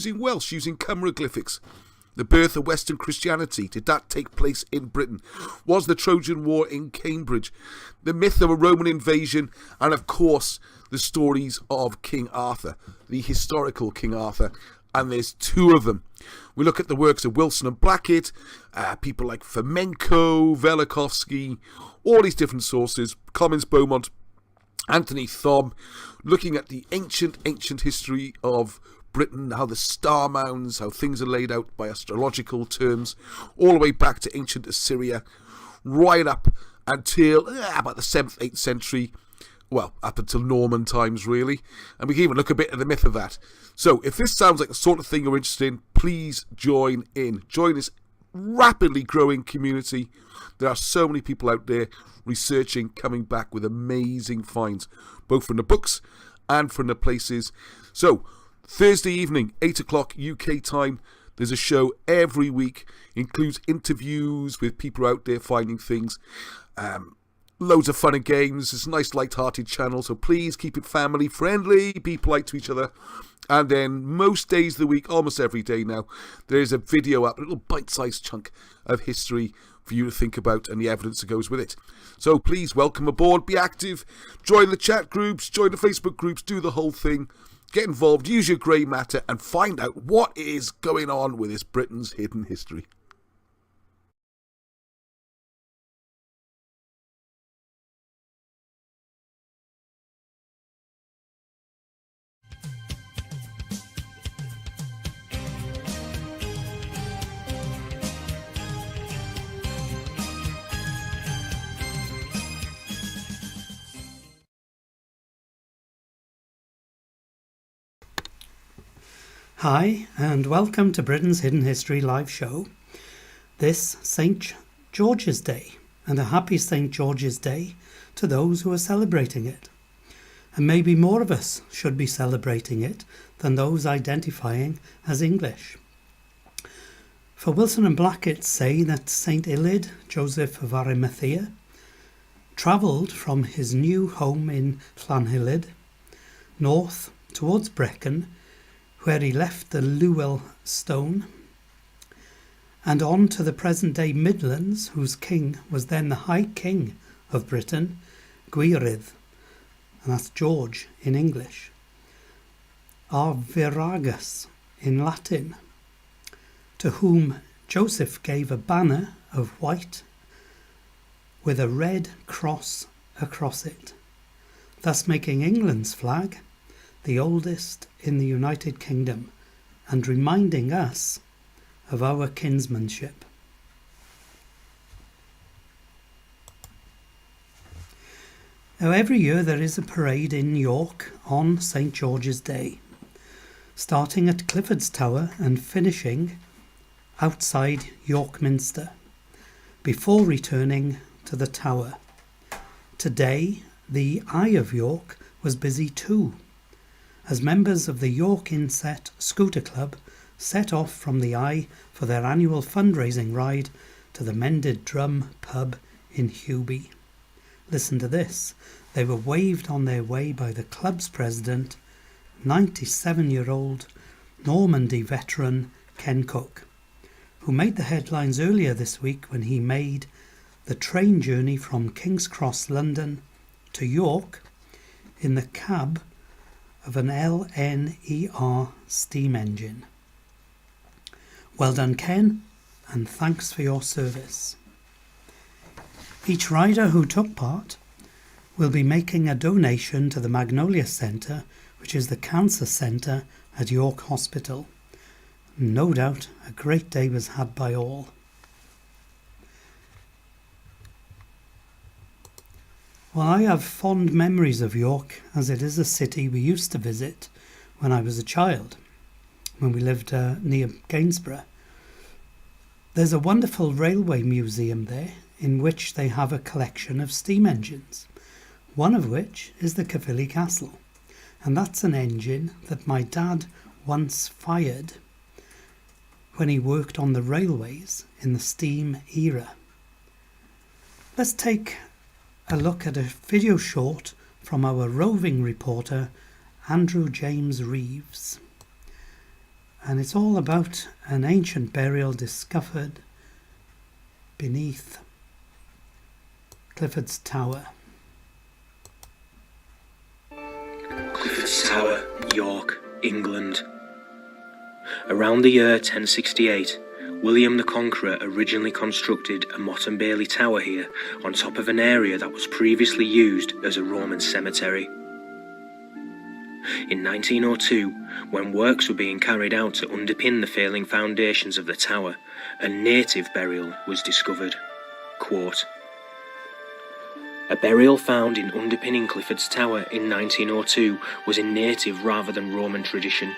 Welsh, using Cymroglyphics. The birth of Western Christianity, did that take place in Britain? Was the Trojan War in Cambridge? The myth of a Roman invasion, and of course the stories of King Arthur, the historical King Arthur, and there's two of them. We look at the works of Wilson and Blackett, people like Fomenko, Velikovsky, all these different sources, Clemens Beaumont, Anthony Thom, looking at the ancient history of Britain, how the star mounds, how things are laid out by astrological terms, all the way back to ancient Assyria, right up until about the 7th, 8th century, well, up until Norman times, really. And we can even look a bit at the myth of that. So, if this sounds like the sort of thing you're interested in, please join in. Join this rapidly growing community. There are so many people out there researching, coming back with amazing finds, both from the books and from the places. So, Thursday evening, 8 o'clock UK time, there's a show every week. Includes interviews with people out there finding things. Loads of fun and games. It's a nice light-hearted channel, so please keep it family friendly, be polite to each other. And then most days of the week, almost every day now, there's a video up, a little bite-sized chunk of history for you to think about and the evidence that goes with it. So please welcome aboard, be active, join the chat groups, join the Facebook groups, do the whole thing. Get involved, use your grey matter, and find out what is going on with this Britain's hidden history. Hi, and welcome to Britain's Hidden History Live Show. This St. George's Day, and a happy St. George's Day to those who are celebrating it. And maybe more of us should be celebrating it than those identifying as English. For Wilson and Blackett say that St. Illyd, Joseph of Arimathea, travelled from his new home in Llanhillyd north towards Brecon, where he left the Llewell stone, and on to the present-day Midlands, whose king was then the High King of Britain, Gwirydd, and that's George in English, Arviragus in Latin, to whom Joseph gave a banner of white with a red cross across it, thus making England's flag the oldest in the United Kingdom, and reminding us of our kinsmanship. Now, every year there is a parade in York on St. George's Day, starting at Clifford's Tower and finishing outside York Minster, before returning to the Tower. Today, the Eye of York was busy too, as members of the York Inset Scooter Club set off from the Eye for their annual fundraising ride to the Mended Drum pub in Hewby. Listen to this. They were waved on their way by the club's president, 97-year-old Normandy veteran Ken Cook, who made the headlines earlier this week when he made the train journey from King's Cross, London to York in the cab of an LNER steam engine. Well done, Ken, and thanks for your service. Each rider who took part will be making a donation to the Magnolia Centre, which is the cancer centre at York Hospital. No doubt a great day was had by all. Well, I have fond memories of York, as it is a city we used to visit when I was a child, when we lived near Gainsborough. There's a wonderful railway museum there, in which they have a collection of steam engines, one of which is the Caerphilly Castle, and that's an engine that my dad once fired when he worked on the railways in the steam era. Let's take a look at a video short from our roving reporter Andrew James Reeves. And it's all about an ancient burial discovered beneath Clifford's Tower. Clifford's Tower, York, England. Around the year 1068, William the Conqueror originally constructed a Motte and Bailey Tower here on top of an area that was previously used as a Roman cemetery. In 1902, when works were being carried out to underpin the failing foundations of the tower, a native burial was discovered. Quote, "A burial found in underpinning Clifford's Tower in 1902 was in native rather than Roman tradition.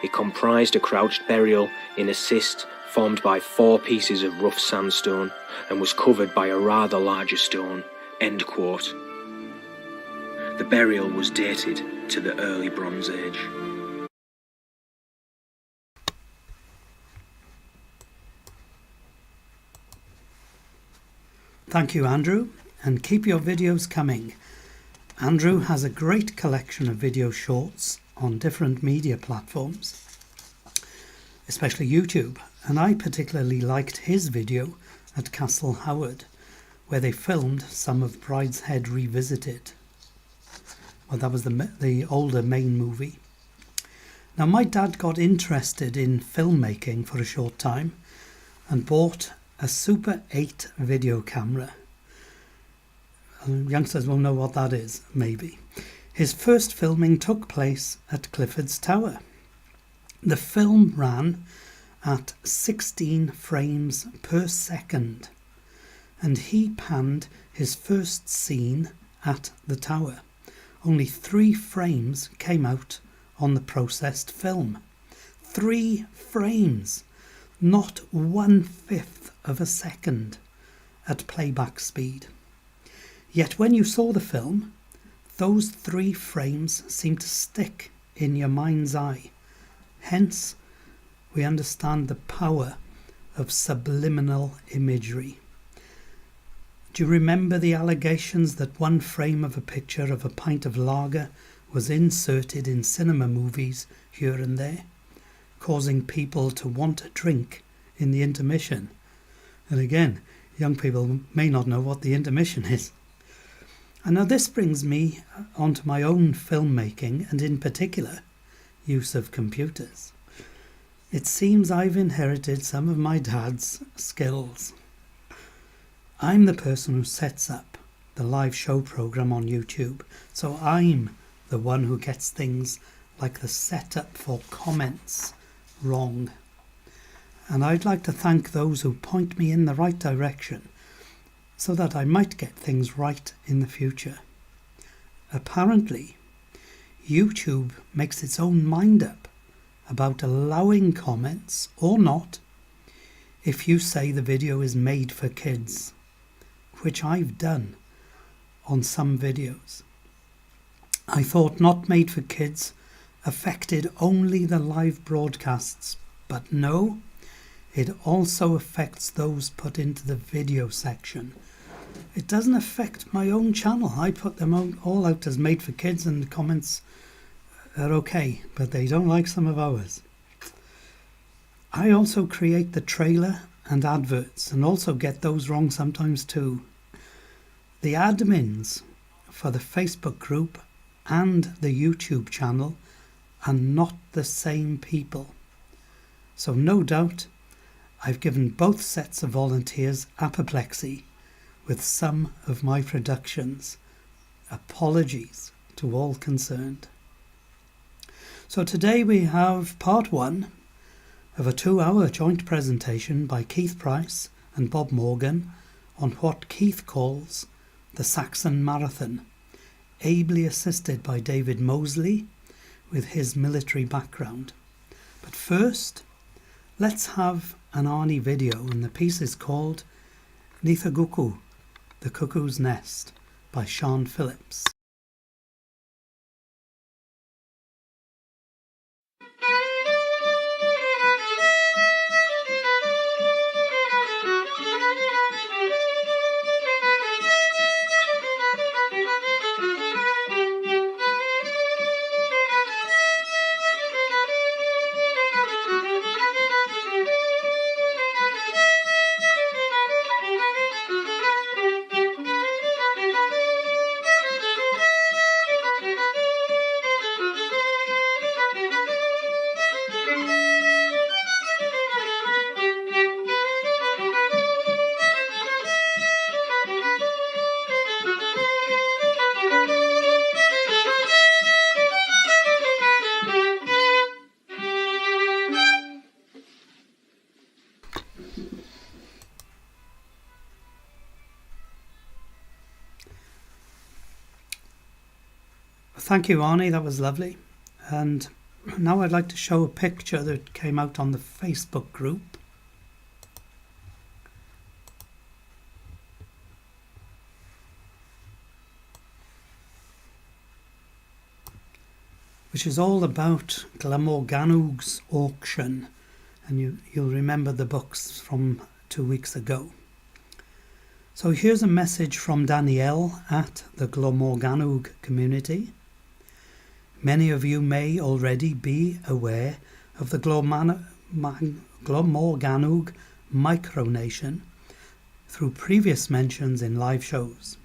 It comprised a crouched burial in a cist formed by 4 pieces of rough sandstone and was covered by a rather larger stone." End quote. The burial was dated to the early Bronze Age. Thank you, Andrew, and keep your videos coming. Andrew has a great collection of video shorts on different media platforms, especially YouTube, and I particularly liked his video at Castle Howard, where they filmed some of Brideshead Revisited. Well, that was the older main movie. Now, my dad got interested in filmmaking for a short time and bought a Super 8 video camera. Youngsters will know what that is, maybe. His first filming took place at Clifford's Tower. The film ran at 16 frames per second, and he panned his first scene at the tower. Only 3 frames came out on the processed film. 3 frames, not 1/5 of a second at playback speed. Yet when you saw the film, those 3 frames seemed to stick in your mind's eye. Hence, we understand the power of subliminal imagery. Do you remember the allegations that 1 frame of a picture of a pint of lager was inserted in cinema movies here and there, causing people to want a drink in the intermission? And again, young people may not know what the intermission is. And now this brings me onto my own filmmaking, and in particular, use of computers. It seems I've inherited some of my dad's skills. I'm the person who sets up the live show program on YouTube, so I'm the one who gets things like the setup for comments wrong. And I'd like to thank those who point me in the right direction so that I might get things right in the future. Apparently, YouTube makes its own mind up about allowing comments or not if you say the video is made for kids, which I've done on some videos. I thought not made for kids affected only the live broadcasts, but no, it also affects those put into the video section. It doesn't affect my own channel. I put them all out as made for kids, and the comments are okay, but they don't like some of ours. I also create the trailer and adverts, and also get those wrong sometimes too. The admins for the Facebook group and the YouTube channel are not the same people. So no doubt I've given both sets of volunteers apoplexy with some of my productions. Apologies to all concerned. So today we have part 1 of a 2-hour joint presentation by Keith Price and Bob Morgan on what Keith calls the Saxon Marathon, ably assisted by David Moseley with his military background. But first, let's have an Arnie video, and the piece is called Nithaguku, The Cuckoo's Nest, by Sean Phillips. Thank you, Arnie. That was lovely. And now I'd like to show a picture that came out on the Facebook group. Which is all about Glamorganwg's auction. And you'll remember the books from 2 weeks ago. So here's a message from Danielle at the Glamorganwg community. Many of you may already be aware of the Glamorganwg micronation through previous mentions in live shows.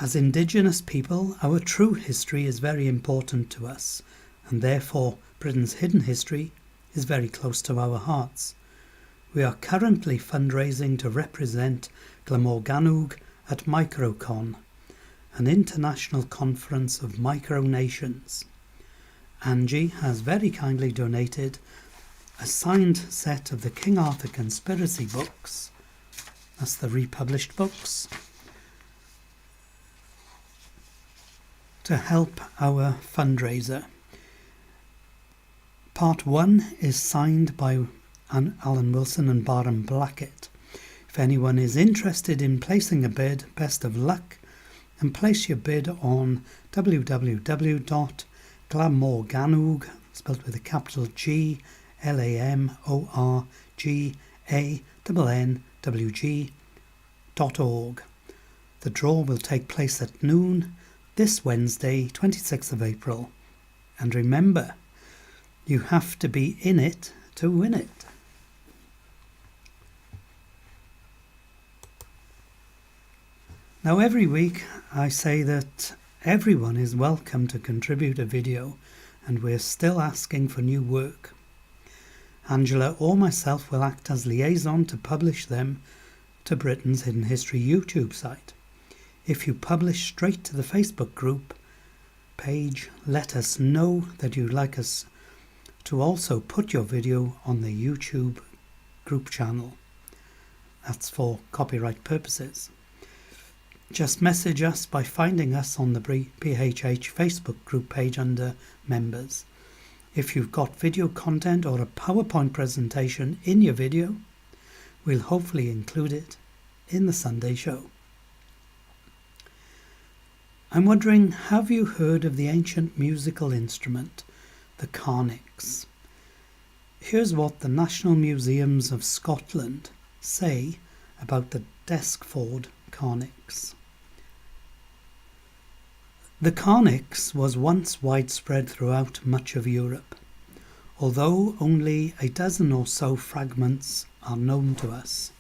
As Indigenous people, our true history is very important to us, and therefore Britain's hidden history is very close to our hearts. We are currently fundraising to represent Glamorganwg at Microcon, an international conference of micronations. Angie has very kindly donated a signed set of the King Arthur conspiracy books, that's the republished books, to help our fundraiser. Part 1 is signed by Alan Wilson and Baron Blackett. If anyone is interested in placing a bid, best of luck, and place your bid on www.glamorganwg, spelled with a capital G, LAMORGANNWG.org. The draw will take place at noon this Wednesday, 26th of April. And remember, you have to be in it to win it. Now every week I say that everyone is welcome to contribute a video, and we're still asking for new work. Angela or myself will act as liaison to publish them to Britain's Hidden History YouTube site. If you publish straight to the Facebook group page, let us know that you'd like us to also put your video on the YouTube group channel. That's for copyright purposes. Just message us by finding us on the BHH Facebook group page under members. If you've got video content or a PowerPoint presentation in your video, we'll hopefully include it in the Sunday show. I'm wondering, have you heard of the ancient musical instrument, the carnix? Here's what the National Museums of Scotland say about the Deskford carnix. The carnix was once widespread throughout much of Europe, although only a dozen or so fragments are known to us.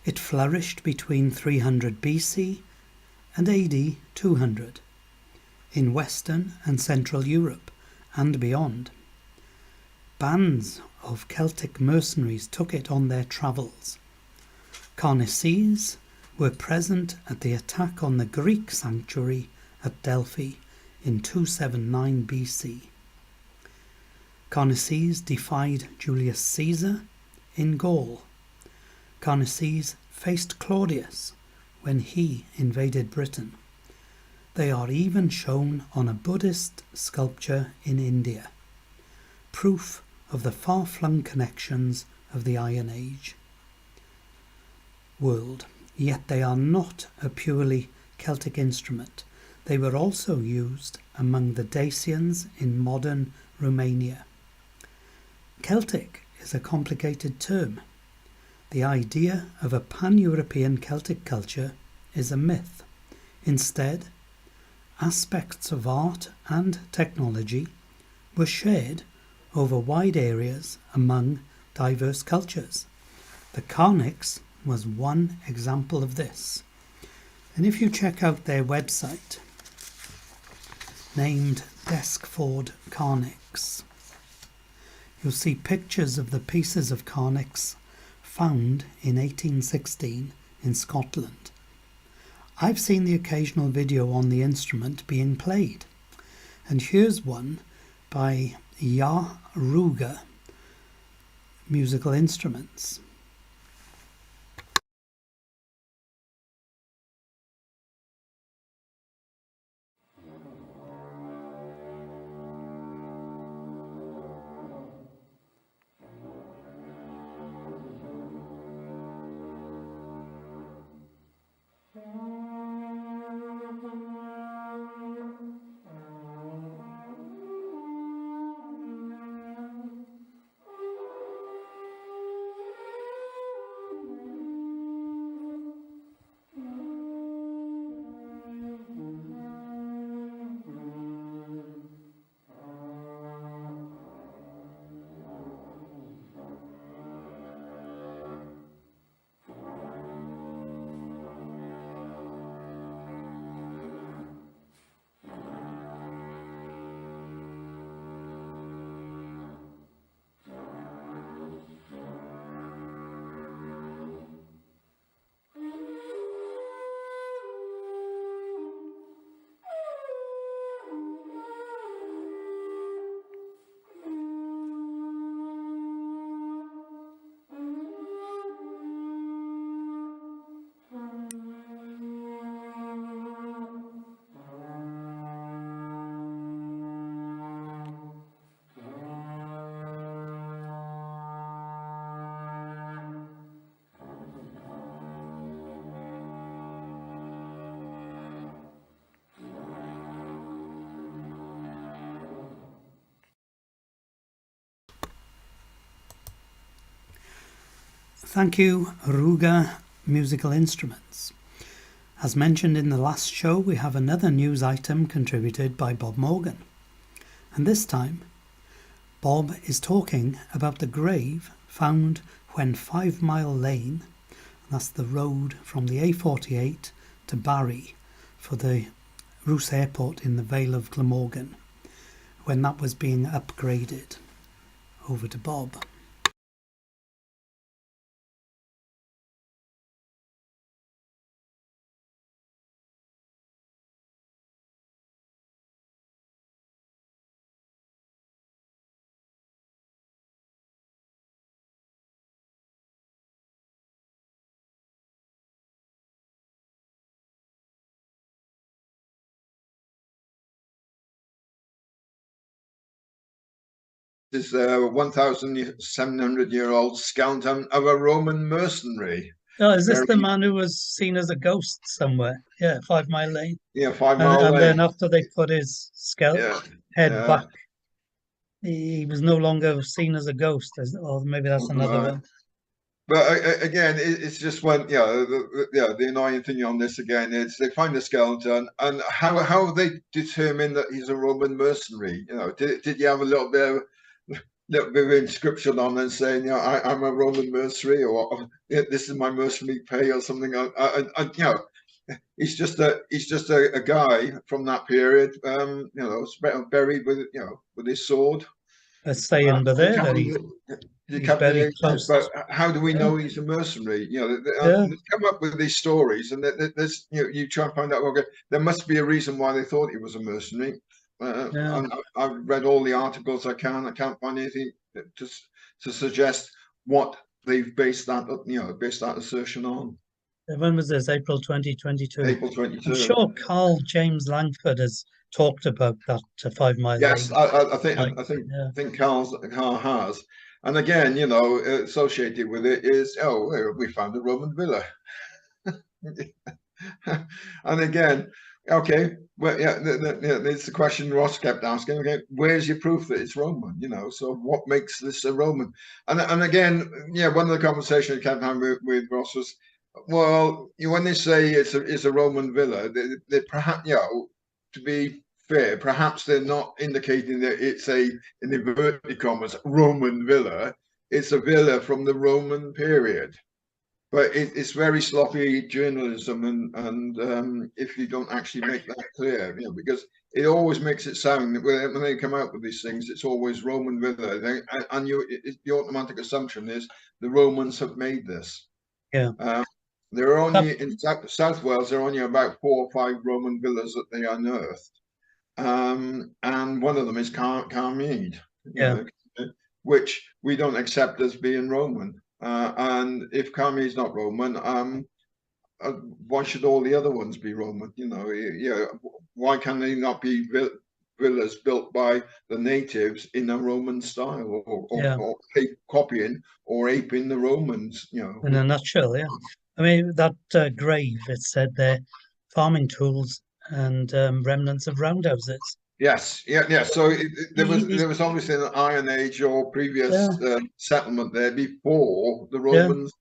It flourished between 300 BC and AD 200 in Western and Central Europe and beyond. Bands of Celtic mercenaries took it on their travels. Carnices were present at the attack on the Greek sanctuary at Delphi in 279 BC. Carnices defied Julius Caesar in Gaul. Carnices faced Claudius when he invaded Britain. They are even shown on a Buddhist sculpture in India, proof of the far-flung connections of the Iron Age world. Yet they are not a purely Celtic instrument. They were also used among the Dacians in modern Romania. Celtic is a complicated term. The idea of a pan-European Celtic culture is a myth. Instead, aspects of art and technology were shared over wide areas among diverse cultures. The carnix was one example of this. And if you check out their website, named Deskford Carnix, you'll see pictures of the pieces of carnix found in 1816 in Scotland. I've seen the occasional video on the instrument being played, and here's one by Ruga Musical Instruments. Thank you, Ruga Musical Instruments. As mentioned in the last show, we have another news item contributed by Bob Morgan. And this time, Bob is talking about the grave found when 5 Mile Lane, that's the road from the A48 to Barry for the Roos Airport in the Vale of Glamorgan, when that was being upgraded. Over to Bob. This 1,700-year-old skeleton of a Roman mercenary. Oh, is this the man who was seen as a ghost somewhere? Yeah, 5 Mile Lane. Yeah, 5 Mile Lane. And then after they put his head back, he was no longer seen as a ghost, or maybe that's another one. But again, it's just when the annoying thing on this again is they find the skeleton, and how have they determined that he's a Roman mercenary? Did you have a little bit of inscription on and saying, I'm a Roman mercenary, or this is my mercenary pay, or something? He's just a guy from that period, buried with his sword. Let's say in Bavaria that he's very close. But how do we know he's a mercenary? They come up with these stories, and there's you try and find out. Okay, there must be a reason why they thought he was a mercenary. I've read all the articles I can. I can't find anything to suggest what they've based that assertion on. When was this? April 2022. April 22. I'm sure Carl James Langford has talked about that 5 Mile Lane. Yes, I think Carl has. And again, associated with it is, we found a Roman villa. And again, okay, well, it's the question Ross kept asking. Okay, where's your proof that it's Roman? So what makes this a Roman? And again, one of the conversations I kept having with Ross was, well, when they say it's a Roman villa, they perhaps, to be fair, perhaps they're not indicating that it's in inverted commas, Roman villa. It's a villa from the Roman period. But it's very sloppy journalism, and if you don't actually make that clear, because it always makes it sound that when they come out with these things, it's always Roman villa, and the automatic assumption is the Romans have made this. Yeah. There are only in South Wales. There are only about 4 or 5 Roman villas that they unearthed, and one of them is Carmead, which we don't accept as being Roman. And if Carmead is not Roman, why should all the other ones be Roman? Why can they not be villas built by the natives in a Roman style, or copying or aping the Romans? In a nutshell, yeah. I mean, that grave, it said there, farming tools and remnants of roundhouses. Yes, yeah. So there was obviously an Iron Age or previous settlement there before the Romans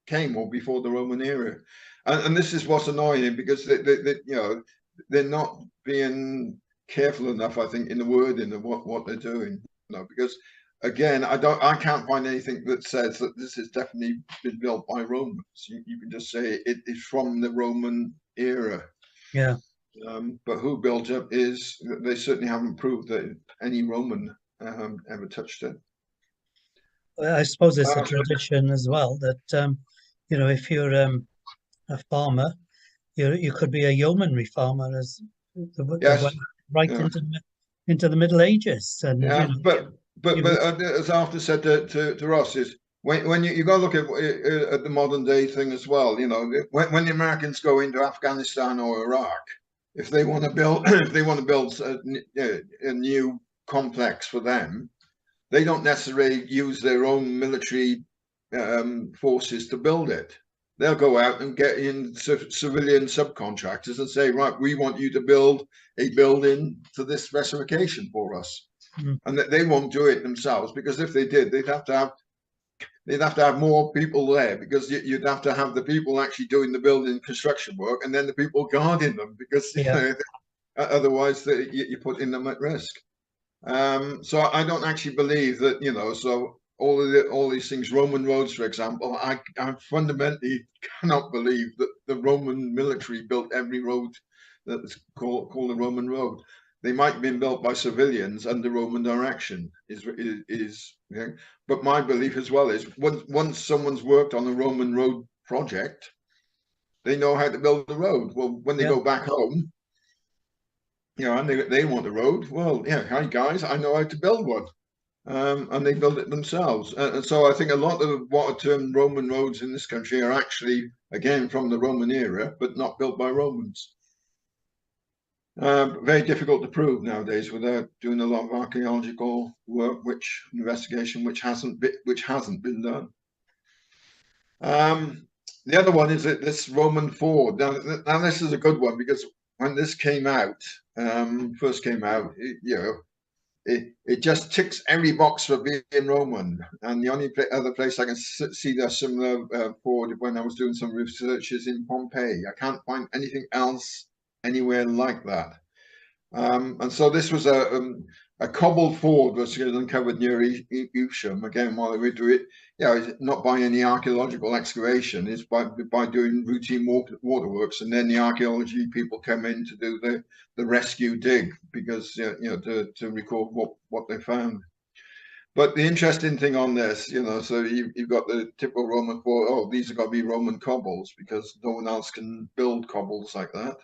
came, or before the Roman era, and this is what's annoying, because they're not being careful enough, I think, in the wording of what they're doing. Because again, I can't find anything that says that this has definitely been built by Romans. You can just say it is from the Roman era. Yeah. But who built it they certainly haven't proved that any Roman ever touched it. Well, I suppose it's a tradition as well that if you're a farmer, you could be a yeomanry farmer into the Middle Ages. And but as I often said to Ross, is when you got to look at the modern day thing as well. When the Americans go into Afghanistan or Iraq, if they want to build a new complex for them, they don't necessarily use their own military forces to build it. They'll go out and get in civilian subcontractors and say, right, we want you to build a building to this specification for us. And that they won't do it themselves, because if they did, they'd have to have they'd have to have more people there, because you'd have to have the people actually doing the building construction work, and then the people guarding them, because otherwise you're putting them at risk. So I don't actually believe that, so all these things, Roman roads, for example, I fundamentally cannot believe that the Roman military built every road that's called a Roman road. They might have been built by civilians under Roman direction, but my belief as well is once someone's worked on a Roman road project, they know how to build the road. Well, when they go back home, and they want a road, well, hi guys, I know how to build one. And they build it themselves. And so I think a lot of what are termed Roman roads in this country are actually, again, from the Roman era, but not built by Romans. Very difficult to prove nowadays without doing a lot of archaeological work, investigation, which hasn't been done. The other one is that this Roman ford. Now this is a good one, because when this came out, first came out, it just ticks every box for being Roman. And the only other place I can see the similar ford when I was doing some research is in Pompeii. I can't find anything else anywhere like that. And so this was a cobbled ford was uncovered near Evesham. Again, while we do it, not by any archaeological excavation, it's by doing routine waterworks, and then the archaeology people come in to do the rescue dig, because to record what they found. But the interesting thing on this, so you've got the typical Roman ford. Oh, these have got to be Roman cobbles, because no one else can build cobbles like that.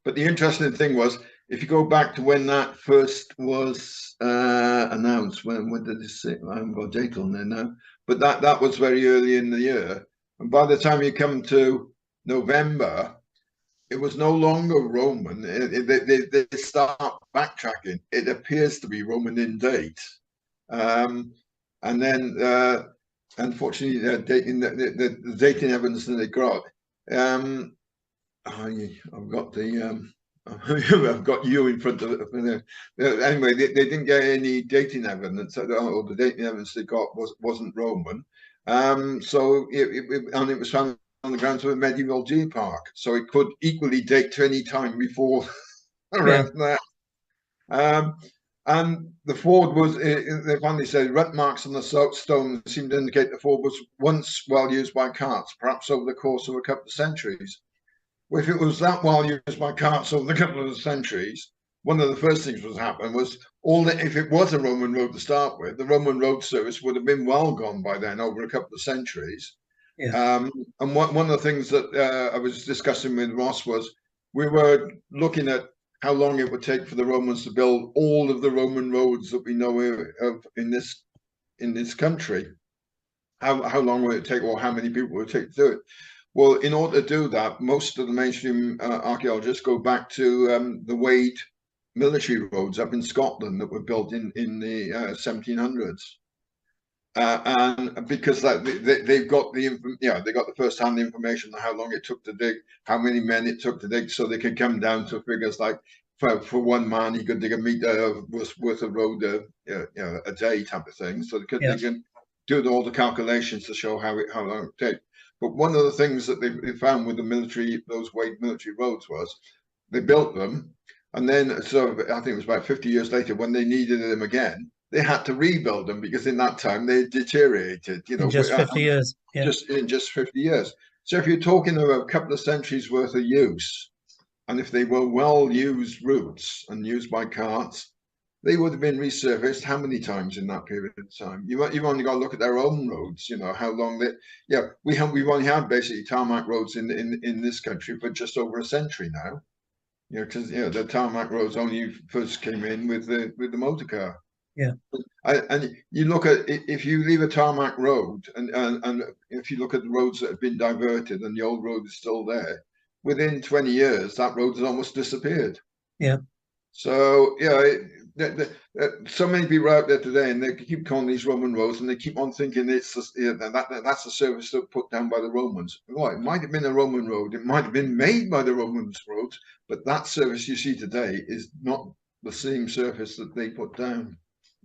But the interesting thing was, if you go back to when that first was announced, when did it say? I haven't got a date on there now, but that was very early in the year. And by the time you come to November, it was no longer Roman. They start backtracking. It appears to be Roman in date. And then, unfortunately, the dating evidence that they got, I've got I've got you in front of it. Anyway, they didn't get any dating evidence. The dating evidence they got wasn't Roman. So it was found on the grounds of a medieval deer park. So it could equally date to any time before around that. And the ford was, they finally said, rut marks on the stone seemed to indicate the ford was once well used by carts, perhaps over the course of a couple of centuries. Well, if it was that well used by carts over a couple of centuries, one of the first things that happened was if it was a Roman road to start with, the Roman road service would have been well gone by then, over a couple of centuries. And one of the things that I was discussing with Ross was, we were looking at how long it would take for the Romans to build all of the Roman roads that we know of in this country. How long would it take, or how many people would it take to do it? Well, in order to do that, most of the mainstream archaeologists go back to the Wade military roads up in Scotland that were built in the 1700s, and because they've got the first-hand information on how long it took to dig, how many men it took to dig, so they could come down to figures like for one man he could dig a meter worth of road a day type of thing. So they can do all the calculations to show how long it takes. But one of the things that they found with those Wade military roads was they built them, and then so I think it was about 50 years later, when they needed them again, they had to rebuild them, because in that time they deteriorated. In just 50 years. Yeah. Just 50 years. So if you're talking about a couple of centuries worth of use, and if they were well used routes and used by carts, they would have been resurfaced how many times in that period of time? You've only got to look at their own roads, how long we've only had basically tarmac roads in this country for just over a century now. Because the tarmac roads only first came in with the motor car. Yeah. And you look at, if you leave a tarmac road and if you look at the roads that have been diverted and the old road is still there, within 20 years that road has almost disappeared. Yeah. So so many people out there today, and they keep calling these Roman roads, and they keep on thinking that's the service that put down by the Romans. Well, it might have been a Roman road, it might have been made by the Romans roads, but that service you see today is not the same surface that they put down.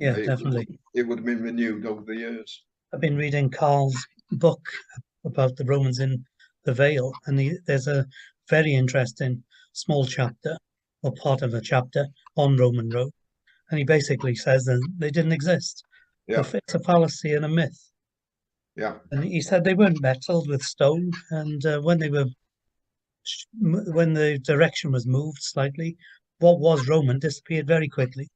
Yeah, definitely. It would have been renewed over the years. I've been reading Carl's book about the Romans in the Vale, and there's a very interesting small chapter, or part of a chapter, on Roman road. And he basically says that they didn't exist. Yeah. It's a fallacy and a myth. Yeah. And he said they weren't metalled with stone, and when the direction was moved slightly, what was Roman disappeared very quickly.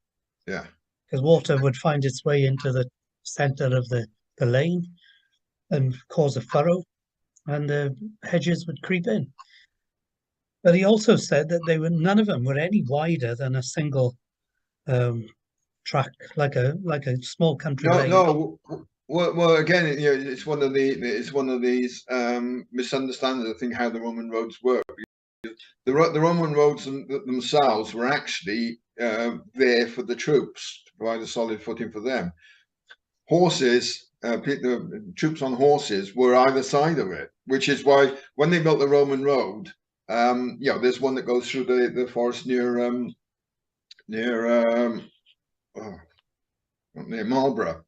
Yeah. Because water would find its way into the center of the lane and cause a furrow, and the hedges would creep in. But he also said that none of them were any wider than a single track, like a small country lane. No. Well, again, it's one of these misunderstandings. I think how the Roman roads work. The Roman roads themselves were actually there for the troops to provide a solid footing for them. Horses, the troops on horses were either side of it, which is why when they built the Roman road, there's one that goes through the forest near Marlborough.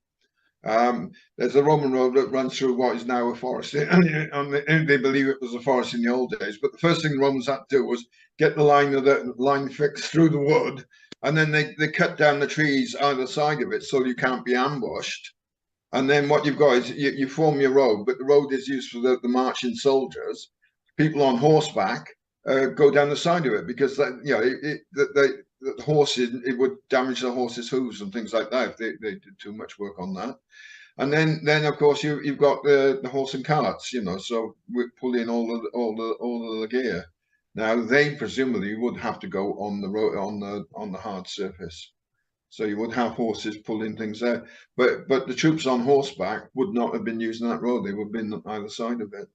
There's a Roman road that runs through what is now a forest, and they believe it was a forest in the old days. But the first thing the Romans had to do was get the line fixed through the wood, and then they cut down the trees either side of it so you can't be ambushed. And then what you've got is you form your road, but the road is used for the marching soldiers. People on horseback go down the side of it because the horses, it would damage the horses' hooves and things like that if they did too much work on that. And then of course you've got the horse and carts, so we pull in all of the gear. Now they presumably would have to go on the road on the hard surface. So you would have horses pulling things there, but the troops on horseback would not have been using that road. They would have been on either side of it.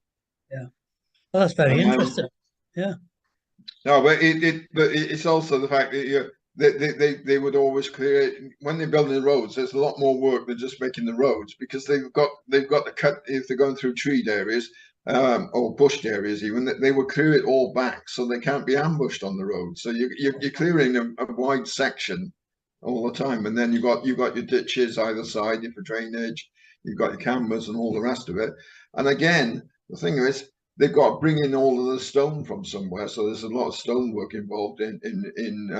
Yeah, well, that's very interesting. Yeah. No, but it's also the fact that they would always clear it when they're building the roads. There's a lot more work than just making the roads because they've got to cut if they're going through treed areas or bushed areas. Even they would clear it all back so they can't be ambushed on the road. So you're clearing a wide section all the time, and then you've got your ditches either side for drainage. You've got your cameras and all the rest of it. And again, the thing is, they've got to bring in all of the stone from somewhere, so there's a lot of stone work involved in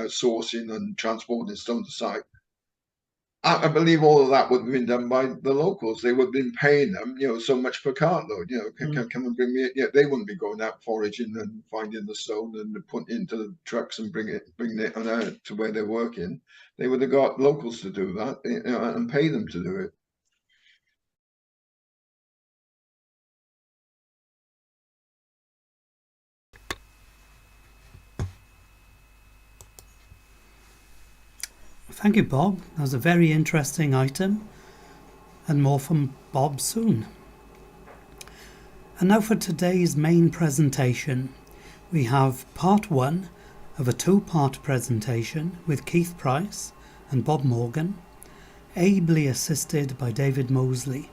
sourcing and transporting stone to site. I believe all of that would have been done by the locals. They would have been paying them, so much per cartload. Come and bring me. They wouldn't be going out foraging and finding the stone and putting it into the trucks and bringing it on to where they're working. They would have got locals to do that and pay them to do it. Thank you, Bob. That was a very interesting item, and more from Bob soon. And now for today's main presentation. We have part one of a two-part presentation with Keith Price and Bob Morgan, ably assisted by David Moseley.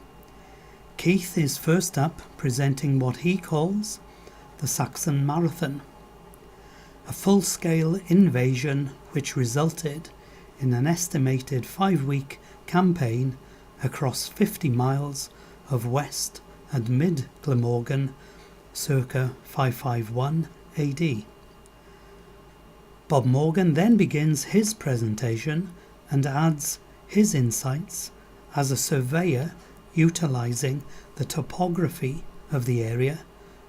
Keith is first up, presenting what he calls the Saxon Marathon, a full-scale invasion which resulted in an estimated 5-week campaign across 50 miles of West and Mid Glamorgan circa 551 AD. Bob Morgan then begins his presentation and adds his insights as a surveyor utilising the topography of the area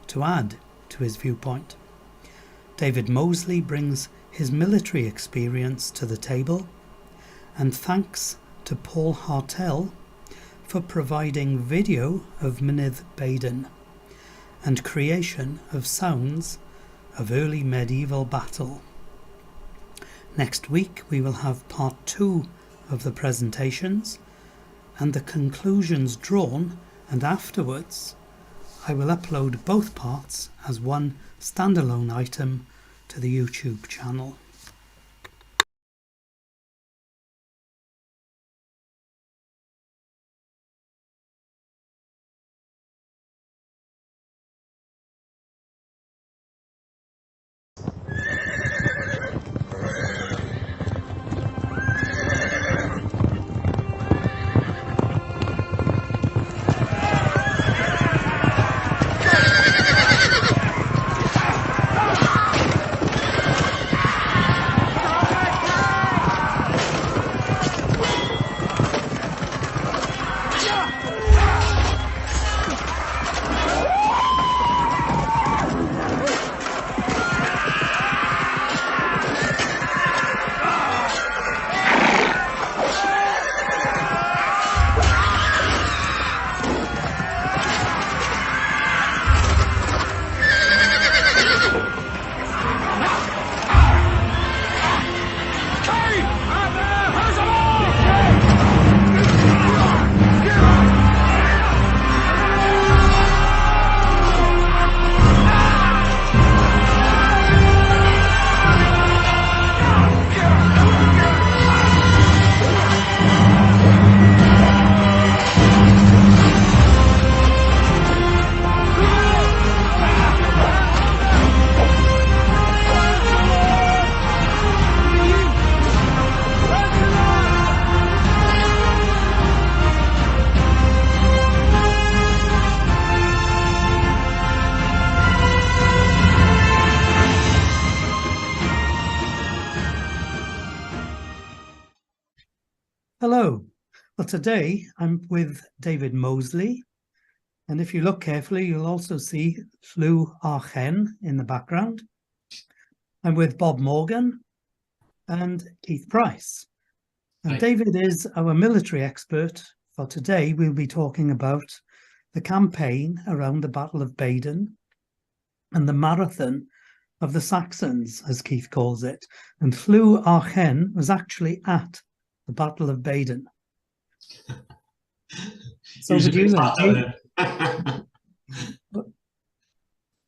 to add to his viewpoint. David Moseley brings his military experience to the table, and thanks to Paul Hartell for providing video of Mynydd Baden and creation of sounds of early medieval battle. Next week we will have part 2 of the presentations and the conclusions drawn, and afterwards I will upload both parts as one standalone item to the YouTube channel. Well, today I'm with David Moseley, and if you look carefully, you'll also see Llw Archen in the background. I'm with Bob Morgan and Keith Price. And Hi. David is our military expert. For today, we'll be talking about the campaign around the Battle of Baden and the marathon of the Saxons, as Keith calls it. And Llw Archen was actually at the Battle of Baden. So over to you then, Keith.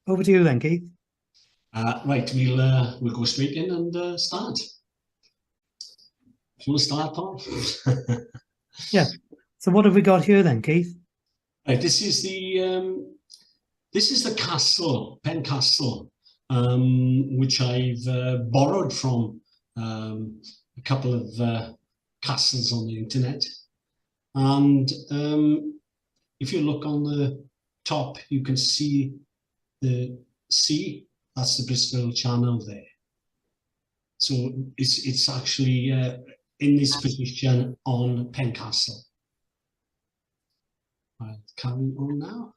Over to you then, Keith. Right, we'll go straight in and start. Shall we start, Paul? Yeah. So what have we got here then, Keith? Right, this is the castle, Pen Castle, which I've borrowed from a couple of castles on the internet. And if you look on the top, you can see the sea. That's the Bristol Channel there. So it's actually in this position on Pen Castle. Right, carry on now.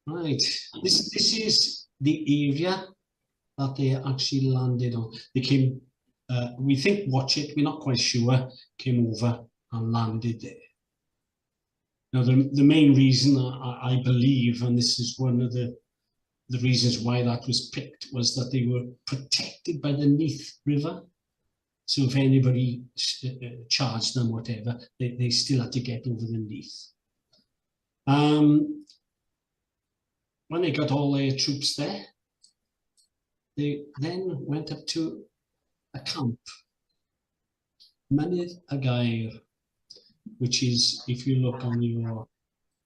Right, this is the area that they actually landed on. They came, we think watch it, we're not quite sure, came over and landed there. Now the main reason I believe, and this is one of the reasons why that was picked, was that they were protected by the Neath River. So if anybody charged them, whatever, they still had to get over the Neath. When they got all their troops there, they then went up to a camp, Mynydd y Gair, which is, if you look on your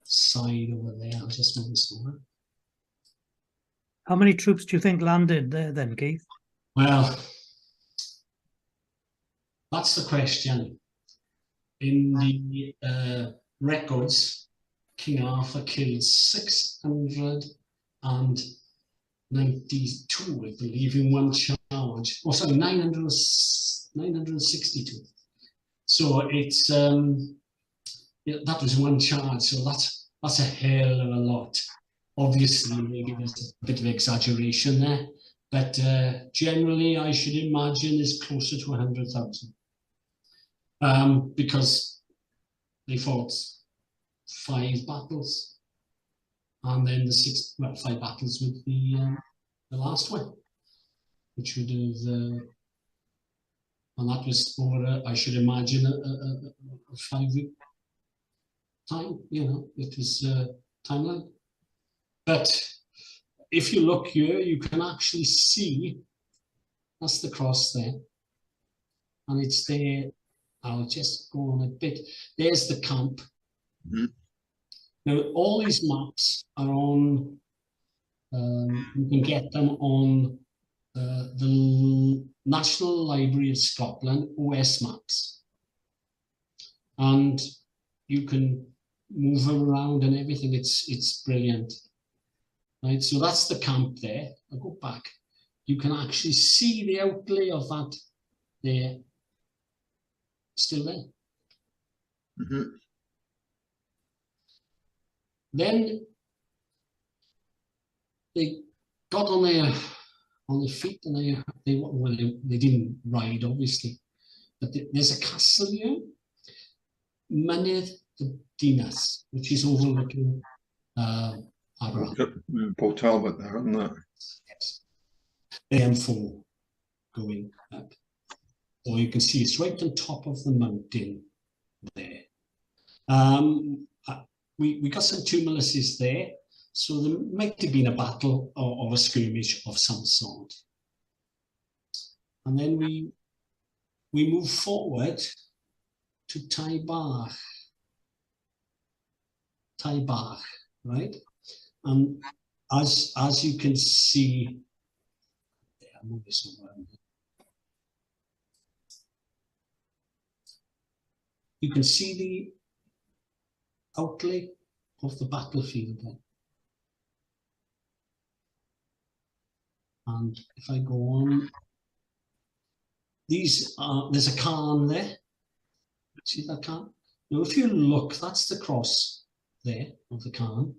side over there, I'll just move this over. How many troops do you think landed there then, Keith? Well, that's the question. In the records, King Arthur killed 692, I believe, in one charge. Oh, sorry, 962. So it's that was one charge. So that's a hell of a lot. Obviously, maybe there's a bit of exaggeration there, but generally, I should imagine it's closer to 100,000. Because they fought 5 battles, and then the 5 battles with the last one, which would have, and that was over, I should imagine, a 5-week time. You know, it was timeline. But if you look here, you can actually see that's the cross there, and it's there. I'll just go on a bit. There's the camp. Mm-hmm. Now, all these maps are on, you can get them on the National Library of Scotland, OS Maps. And you can move them around and everything. It's brilliant. Right, so that's the camp there. I'll go back. You can actually see the outlay of that there. Still there. Mm-hmm. Then they got on their feet, and they didn't ride, obviously, but there's a castle here, Mynydd y Dinas, which is overlooking Aberystwyth. Port Talbot there, isn't it? Yes. The M4 going up. So you can see it's right on top of the mountain there. We got some tumuluses there, so there might have been a battle or a skirmish of some sort. And then we move forward to Taibach, right? And as you can see, I'll move this around. You can see the outlay of the battlefield there. And if I go on, there's a cairn there. See that cairn? Now, if you look, that's the cross there of the cairn.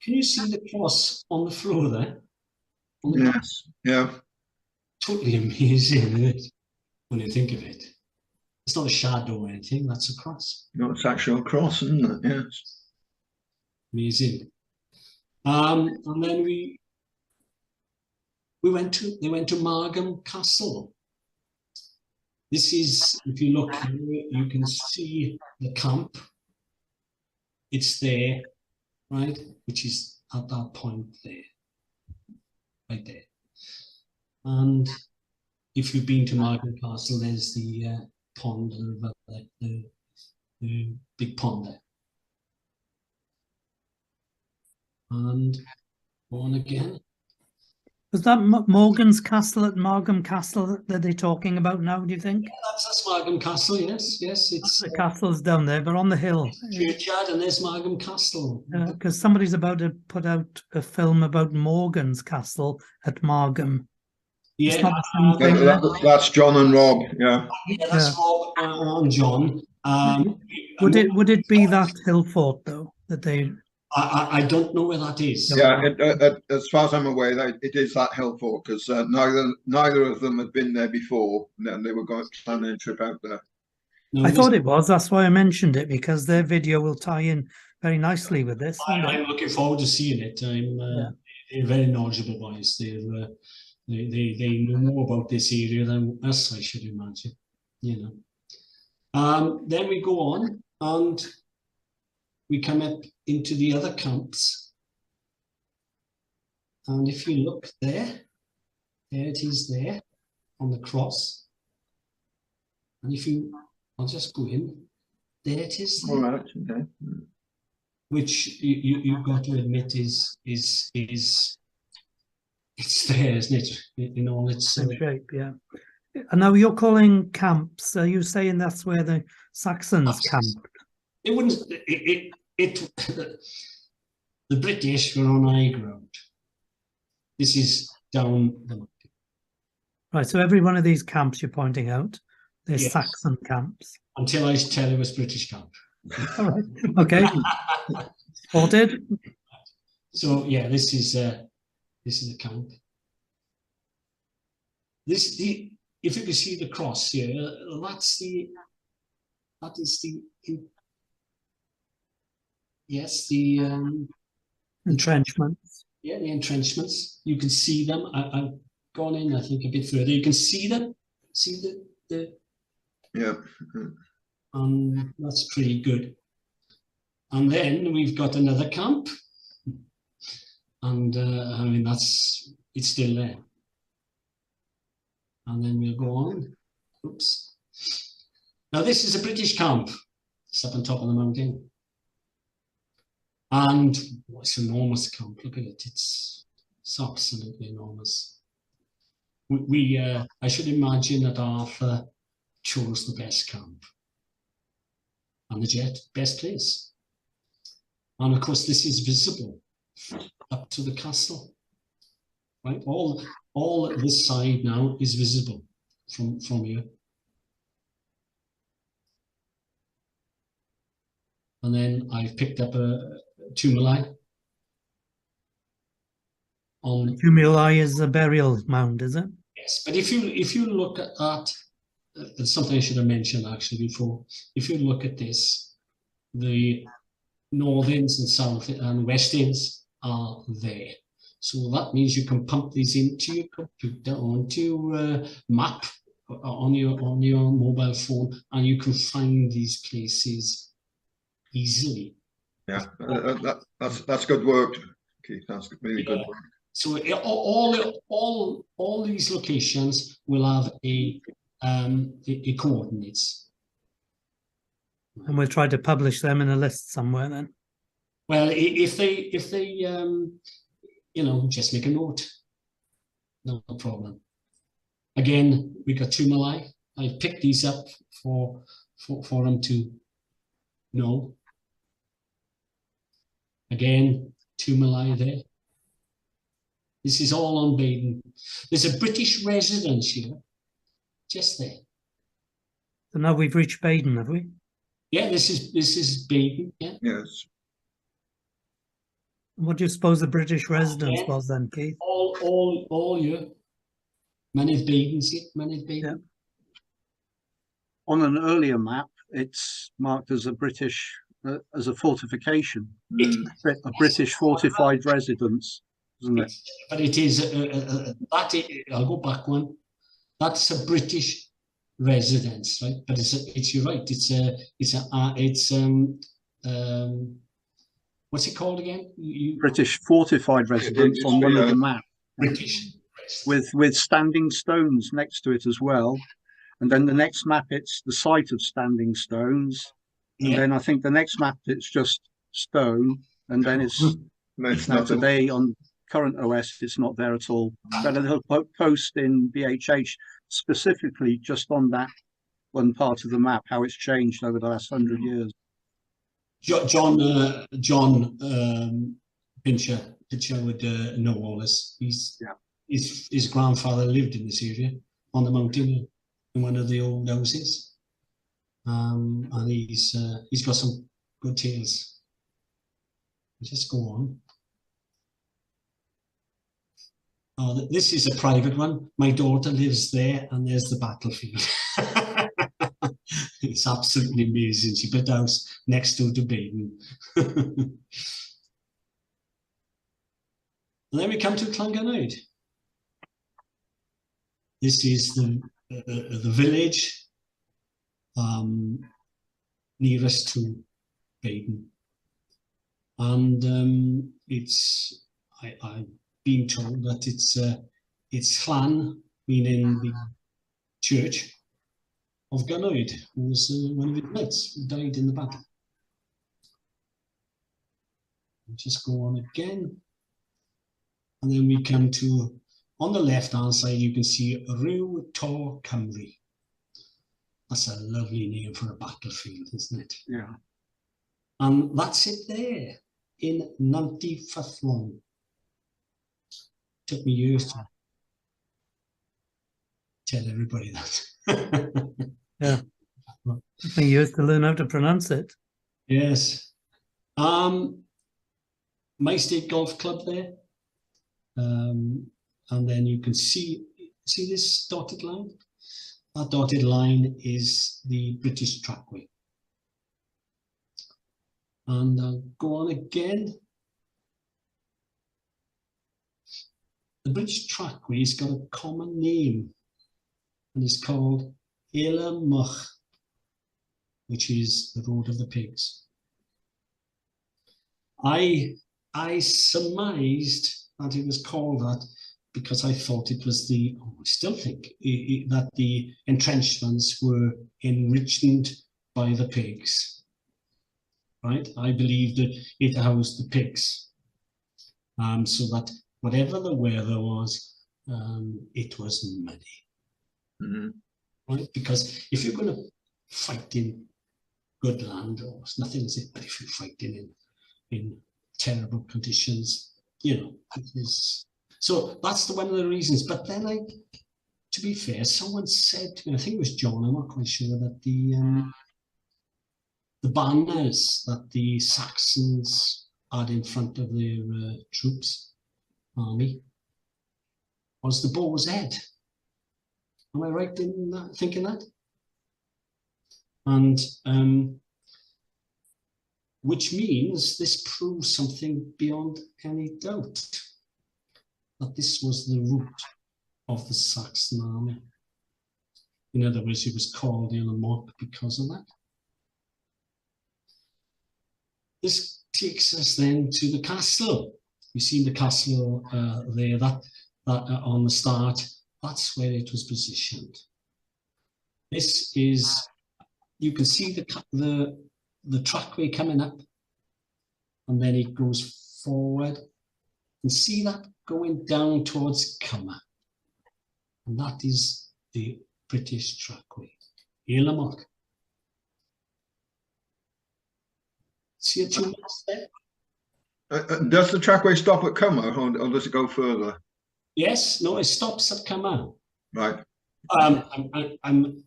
Can you see the cross on the floor there? Yes. Yeah. Totally amazing, isn't it? When you think of it. It's not a shadow or anything, that's a cross. No, it's actual cross, isn't it? Yes. Amazing. And then they went to Margam Castle. This is, if you look here, you can see the camp. It's there, right? Which is at that point there, right there. And if you've been to Margam Castle, there's the pond, the big pond there. And on again. Was that Morgan's Castle at Margam Castle that they're talking about now, do you think? Yeah, that's Margam Castle, yes. Yes, it's the castle's down there, but on the hill. Churchyard, and there's Margam Castle. Because somebody's about to put out a film about Morgan's Castle at Margam. Yeah, it's not the same thing, that's John and Rob. Yeah. Yeah, that's Rob and John. Would it be that hill fort though that they? I don't know where that is. Yeah, as far as I'm aware, it is that hill fort, because neither of them had been there before, and they were planning a trip out there. No, I thought it was. That's why I mentioned it, because their video will tie in very nicely with this. I'm looking forward to seeing it. They're very knowledgeable guys. They know more about this area than us, I should imagine. You know. Then we go on and we come up into the other camps. And if you look there it is there on the cross. And if you, I'll just go in, there it is there. All right, okay. Which you've got to admit is it's there, isn't it? You know, it's in shape, yeah. And now you're calling camps. Are you saying that's where the Saxons camped? It wouldn't. The British were on high ground. This is down the mountain. Right. So every one of these camps you're pointing out, they're Saxon camps. Until I tell you it's British camp. All right. Okay. Spotted. So yeah, this is the camp. If you can see the cross here, that is the entrenchments. Yeah, the entrenchments. You can see them. I've gone in, I think, a bit further. You can see them. See the yeah. That's pretty good. And then we've got another camp. And I mean, it's still there. And then we'll go on. Oops. Now this is a British camp. It's up on top of the mountain. And it's an enormous camp. Look at it. It's absolutely enormous. I should imagine that Arthur chose the best camp. And the best place. And of course, this is visible up to the castle. Right? All this side now is visible from here. And then I've picked up a tumuli. Tumuli is a burial mound, is it? Yes, but if you look at it's something I should have mentioned actually before. If you look at this, the north ends and south and west ends are there. So that means you can pump these into your computer, onto a map on your mobile phone, and you can find these places easily. Yeah, that's good work, Keith. That's really good work. So all these locations will have a coordinates. And we'll try to publish them in a list somewhere then. Well, if they just make a note, no problem. Again, we got tumuli. I picked these up for them to know. Again, tumuli there. This is all on Baden. There's a British residence here just there. So now we've reached Baden, have we? Yeah, this is Baden. Yeah. Yes. What do you suppose the British residence Yeah. was then, Keith? All year. Many Badens, many Baden. Yeah. On an earlier map, it's marked as a British, as a fortification, a British fortified residence, isn't it? But it is I'll go back one. That's a British residence, right? But it's you're right. It's what's it called again? British fortified residence on one of the maps, British with standing stones next to it as well. And then the next map, it's the site of standing stones. And then I think the next map, it's just stone. And then it's now today on current OS, it's not there at all. But a little post in BHH specifically just on that one part of the map, how it's changed over the last 100 years. John Pincher would know all this. His grandfather lived in this area on the mountain in one of the old houses, and he's got some good tales. Just go on. Oh, this is a private one. My daughter lives there, and there's the battlefield. It's absolutely amazing. She built a house next door to Baden. And then we come to Llangynoed. This is the village nearest to Baden, and I've been told that it's Llan, meaning the church of Gynoed, who was one of his mates who died in the battle. I'll just go on again, and then we come to, on the left-hand side, you can see Rhyw Tor Cymru. That's a lovely name for a battlefield, isn't it? Yeah. And that's it there, in Nanty Fathlon. Took me years to tell everybody that. Yeah. Took me years to learn how to pronounce it. Yes. My State Golf Club there. And then you can see this dotted line? That dotted line is the British trackway. And I'll go on again. The British trackway's got a common name, and it's called Ela Much, which is the Road of the Pigs. I surmised that it was called that because I thought it was I still think that the entrenchments were enriched by the pigs, right? I believe that it housed the pigs, so that whatever the weather was, it was muddy, right? Because if you're going to fight in good land, or nothing's it, but if you're fighting in terrible conditions, you know, it is. So that's one of the reasons. But then, to be fair, someone said to me, I think it was John, I'm not quite sure, that the banners that the Saxons had in front of their army was the boar's head. Am I right in that, thinking that? And which means this proves something beyond any doubt, that this was the route of the Saxon army. In other words, it was called Ela Much because of that. This takes us then to the castle. You see the castle there, that on the start, that's where it was positioned. This is, you can see the trackway coming up, and then it goes forward, and see that going down towards Cummer, and that is the British trackway, Ela Much. See it 2 minutes there? Does the trackway stop at Cummer, or does it go further? Yes, no, it stops at Cummer. Right. I'm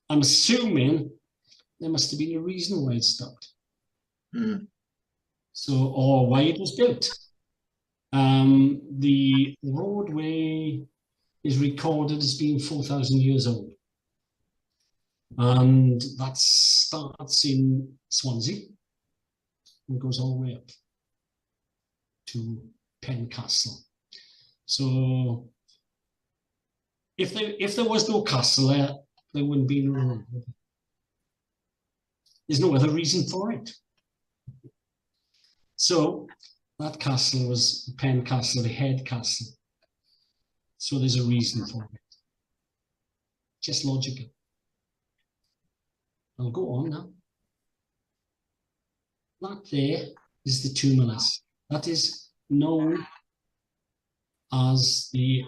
assuming there must have been a reason why it stopped. So, or why it was built. The roadway is recorded as being 4,000 years old. And that starts in Swansea and goes all the way up to Penn Castle. So if there was no castle there wouldn't be no road. There's no other reason for it. So that castle was Penn Castle, the head castle. So there's a reason for it. Just logical. I'll go on now. That there is the tumulus. That is known as the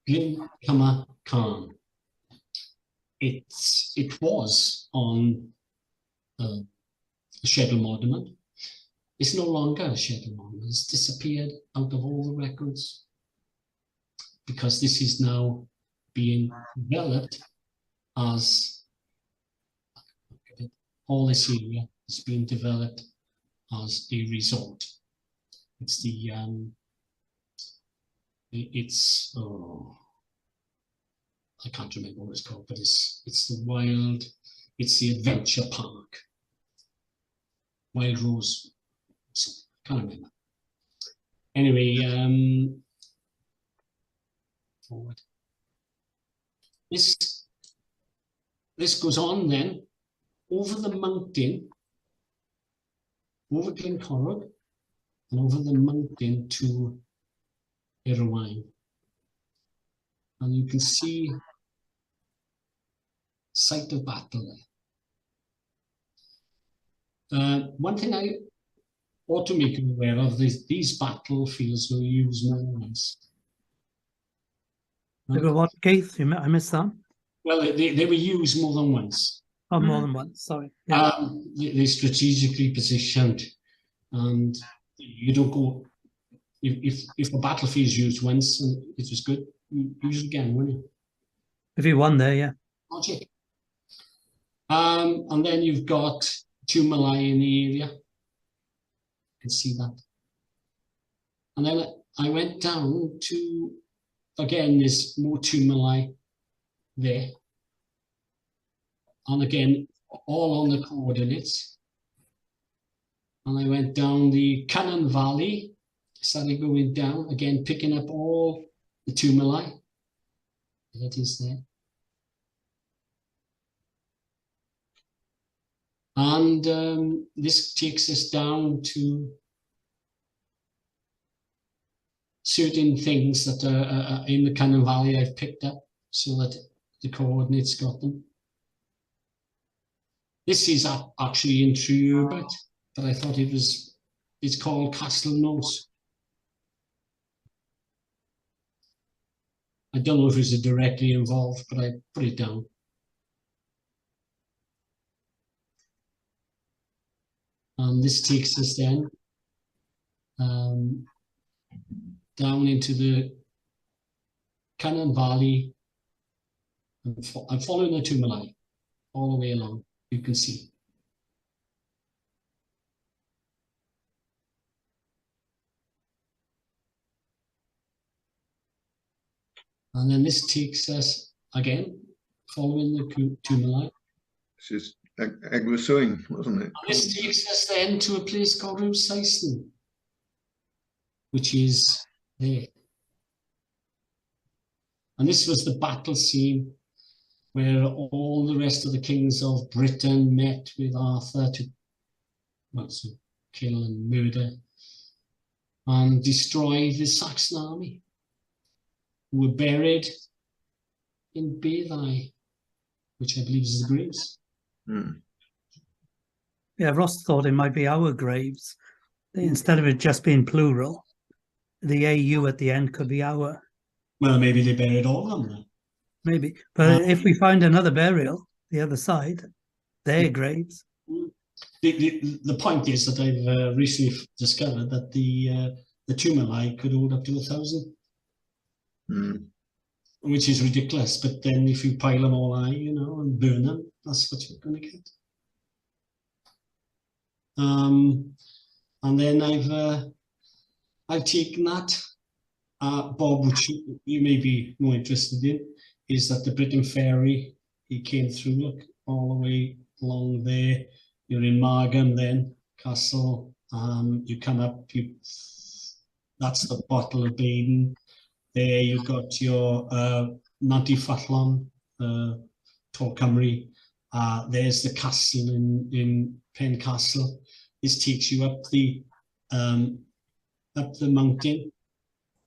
Glyncama Cairn. It was on a schedule monument. It's no longer a schedule monument. It's disappeared out of all the records because this is now being developed as all this area is being developed as a resort. It's the I can't remember what it's called, but it's the adventure park. Wild Rose, can't remember. Anyway, forward. This goes on then over the mountain, over Glencorrog, and over the mountain to Irvine. And you can see site of battle there. One thing I ought to make you aware of is these battlefields were used more than once. What, Keith? I missed that. Well, they were used more than once. Oh, more than once, sorry. Yeah. They're strategically positioned, and you don't go, if a battlefield is used once and it was good, you use it again, wouldn't you? If you won there, yeah. Logic. And then you've got tumuli in the area. You can see that. And then I went down to, again, there's more tumuli there. And again, all on the coordinates. And I went down the Cannon Valley, started going down, again, picking up all the tumuli. There it is there. And this takes us down to certain things that are in the Cannon Valley I've picked up so that the coordinates got them. This is actually in Trewbert, but I thought it's called Castle Nose. I don't know if it's directly involved, but I put it down. And this takes us then down into the Cannon Valley. I'm following the tumuli all the way along, you can see. And then this takes us, again, following the tumuli. This is Eglwyswing, wasn't it? And this takes us then to a place called Rwsaesn, which is there. And this was the battle scene where all the rest of the kings of Britain met with Arthur to kill and murder and destroy the Saxon army, who were buried in Beddau, which I believe is the graves. Yeah, Ross thought it might be our graves. Instead of it just being plural, the AU at the end could be our. Well, maybe they buried all of them then. Maybe. But if we find another burial, the other side, their graves. The point is that I've recently discovered that the tumuli could hold up to 1,000. which is ridiculous. But then if you pile them all high, you know, and burn them, that's what you're going to get. And then I've taken that, Bob, which you may be more interested in, is that the Britain Ferry, he came through, look, all the way along there. You're in Morgan then, Castle. You come up, that's the Bottle of Baden. There you got your Nanty Fallon, Tor Cymru. There's the castle in Pen Castle. This takes you up the mountain,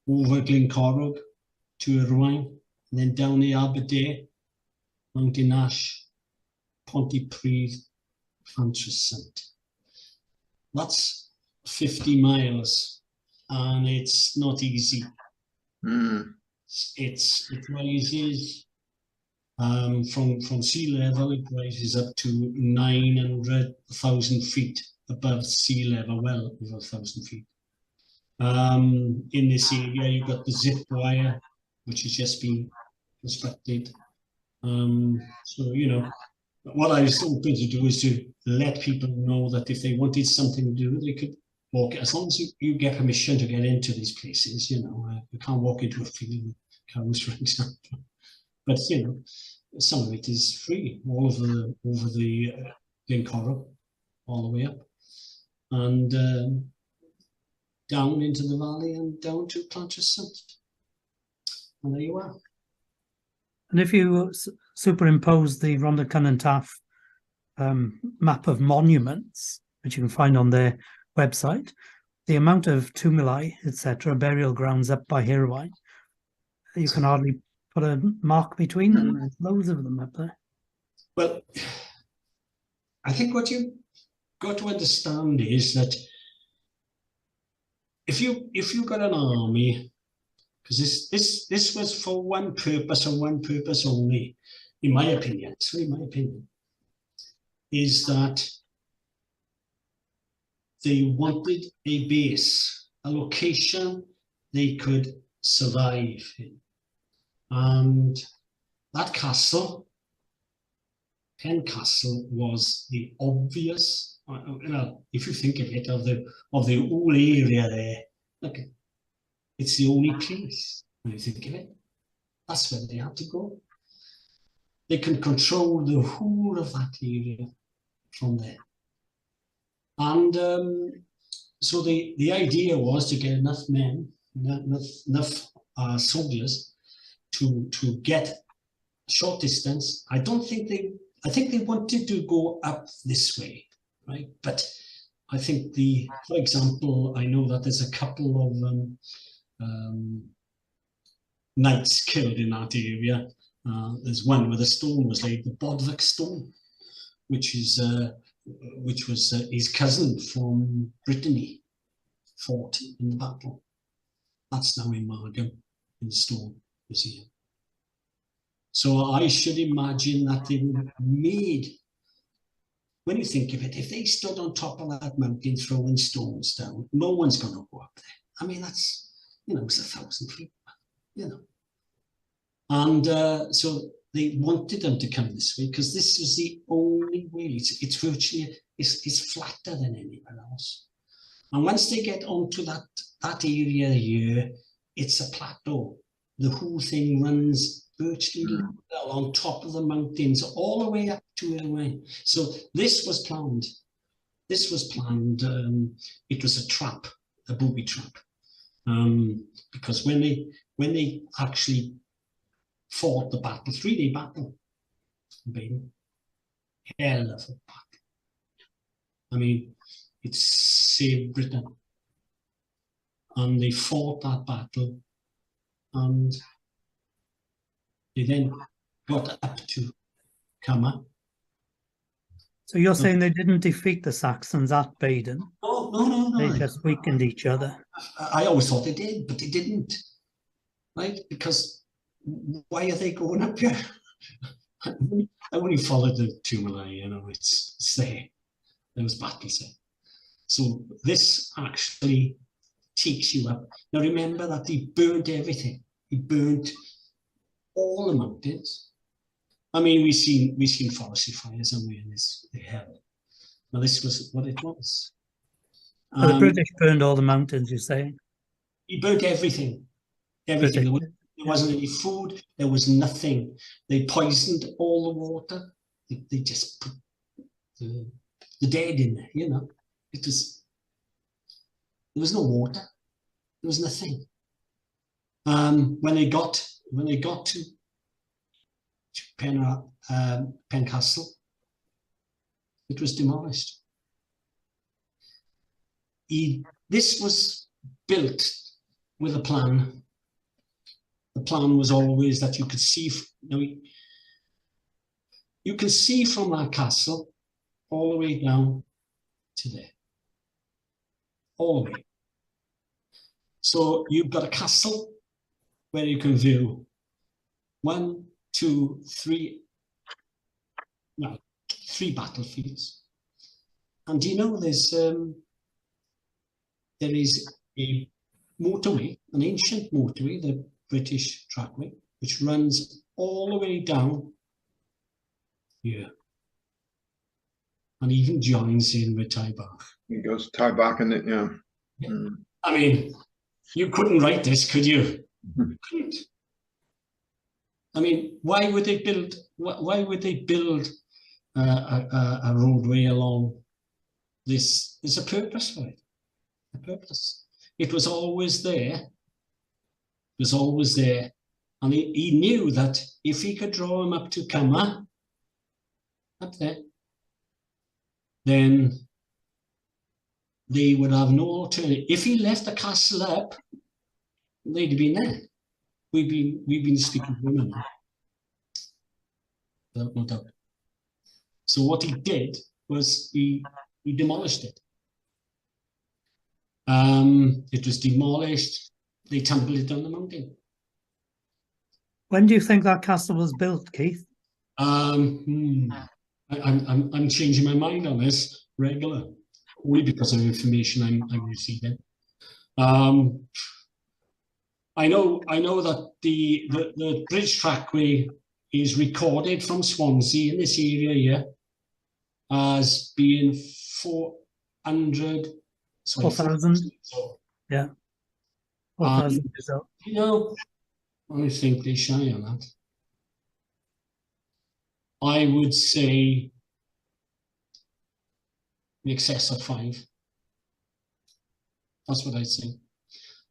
over Glencorrog to Irvine, and then down the Aberdare, Mountain Ash, Pontypridd, Llantrisant. That's 50 miles, and it's not easy. It rises from sea level. It rises up to 900,000 feet above sea level, well over 1,000 feet. In this area, you've got the zip wire, which has just been constructed. So, you know, what I was hoping to do is to let people know that if they wanted something to do, they could walk, as long as you get permission to get into these places. You know, you can't walk into a field with cows, for example. But, you know, some of it is free, all over the Glencorrog, all the way up. And down into the valley and down to Llantrisant. And there you are. And if you superimpose the Rhondda Cynon Taf map of monuments, which you can find on their website, the amount of tumuli, etc., burial grounds up by Hirwain, you can hardly put a mark between them. There's loads of them up there. Well, I think what you've got to understand is that if you got an army, because this was for one purpose and one purpose only, in my opinion, is that they wanted a base, a location they could survive in. And that castle, Pen Castle, was the obvious, you know, if you think of it, of the whole area there. Look, it's the only place, when you think of it. That's where they had to go. They can control the whole of that area from there. And so the idea was to get enough men, enough soldiers to get a short distance. I think they wanted to go up this way, right? But I think for example, I know that there's a couple of knights killed in that area. There's one where the stone was laid, the Bodvik stone, which was his cousin from Brittany fought in the battle. That's now in Margam, in the Stone Museum. So I should imagine that they were made, when you think of it, if they stood on top of that mountain throwing stones down, no one's going to go up there. I mean, that's, you know, it's 1,000 feet, you know. And so they wanted them to come this way because this was the only way. It's virtually, it's flatter than anywhere else. And once they get onto that area here, it's a plateau. The whole thing runs virtually level on top of the mountains, all the way up to Irvine. So this was planned. This was planned. It was a trap, a booby trap, because when they actually fought the battle, 3-day battle, hell of a battle. I mean, it saved Britain. And they fought that battle, and they then got up to Cummer. So you're saying they didn't defeat the Saxons at Baden? No. They just weakened each other. I always thought they did, but they didn't. Right? Because why are they going up here? I only followed the tumuli, you know, it's there. There was battles there. So this actually takes you up. Now remember that he burnt everything. He burnt all the mountains. I mean, we've seen forestry fires, haven't we, in this hell. Well, this was what it was. So the British burned all the mountains, you're saying? He burnt everything. Everything. There wasn't any food. There was nothing. They poisoned all the water. They just put the dead in there, you know. There was no water. There was nothing. When they got to Pen Castle, it was demolished. This was built with a plan. The plan was always that you could see, you can see from that castle all the way down to there. All the way. So you've got a castle where you can view 1, 2, 3, no, 3 battlefields. And do you know there is a motorway, an ancient motorway, the British trackway, which runs all the way down here. And even joins in with Taibach. It goes Taibach in it, yeah. I mean, you couldn't write this, could you? You couldn't. I mean, why would they build? Why would they build a roadway along this? There's a purpose for it. A purpose. It was always there. It was always there, and he knew that if he could draw him up to Cama, up there, then they would have no alternative. If he left the castle up, they'd have been there. We've been speaking to them now. No doubt. So what he did was he demolished it. It was demolished. They tumbled it down the mountain. When do you think that castle was built, Keith? I'm changing my mind on this regular, only because of information I'm receiving. I know that the bridge trackway is recorded from Swansea in this area here as being 4,000. Yeah. 4,000 years old. You know, I think they shy on that. I would say in excess of 5. That's what I'd say.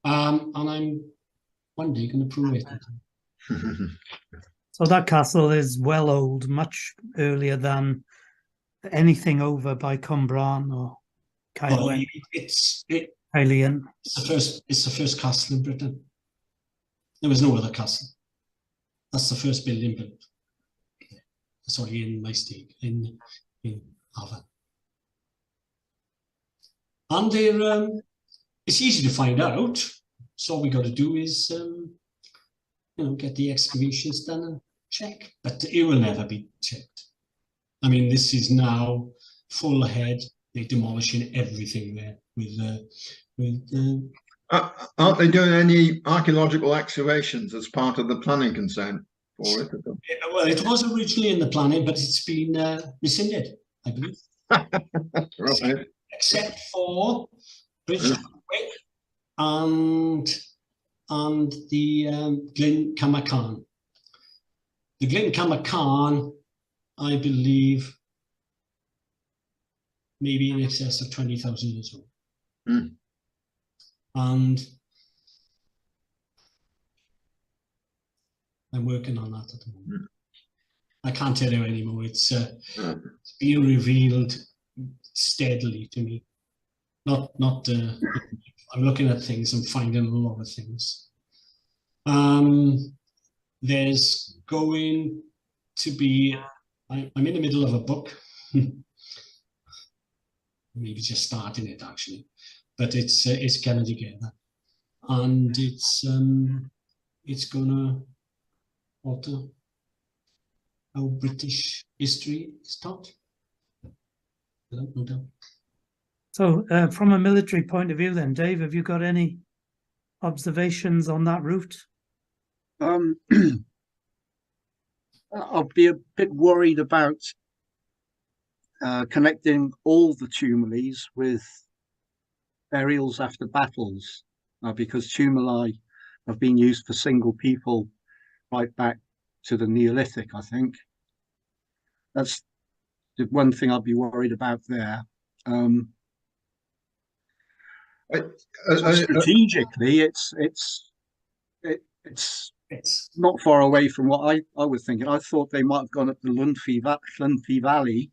And I'm one day going to prove it. So that castle is well old, much earlier than anything over by Cwmbran or Caerwen. It's the first castle in Britain. There was no other castle. That's the first building built. Sorry, in my state, in Avon. And it's easy to find out. So all we got to do is, get the excavations done and check. But it will never be checked. I mean, this is now full ahead. They're demolishing everything there Aren't they doing any archaeological excavations as part of the planning consent for it? Well, it was originally in the planning, but it's been rescinded, I believe. Right. Except for Bridge and the Glyn Camacan. The Glyn Camacan, I believe, maybe in excess of 20,000 years old. And I'm working on that at the moment. I can't tell you anymore. It's being revealed steadily to me. Not. I'm looking at things and finding a lot of things. There's going to be. I'm in the middle of a book. Maybe just starting it actually, but it's coming together, and it's gonna alter how British history is taught. No doubt. So, from a military point of view, then, Dave, have you got any observations on that route? I'll be a bit worried about connecting all the tumuli with burials after battles, because tumuli have been used for single people right back to the Neolithic, I think. That's the one thing I'd be worried about there. Strategically, it's not far away from what I was thinking. I thought they might have gone up the Llanfi Valley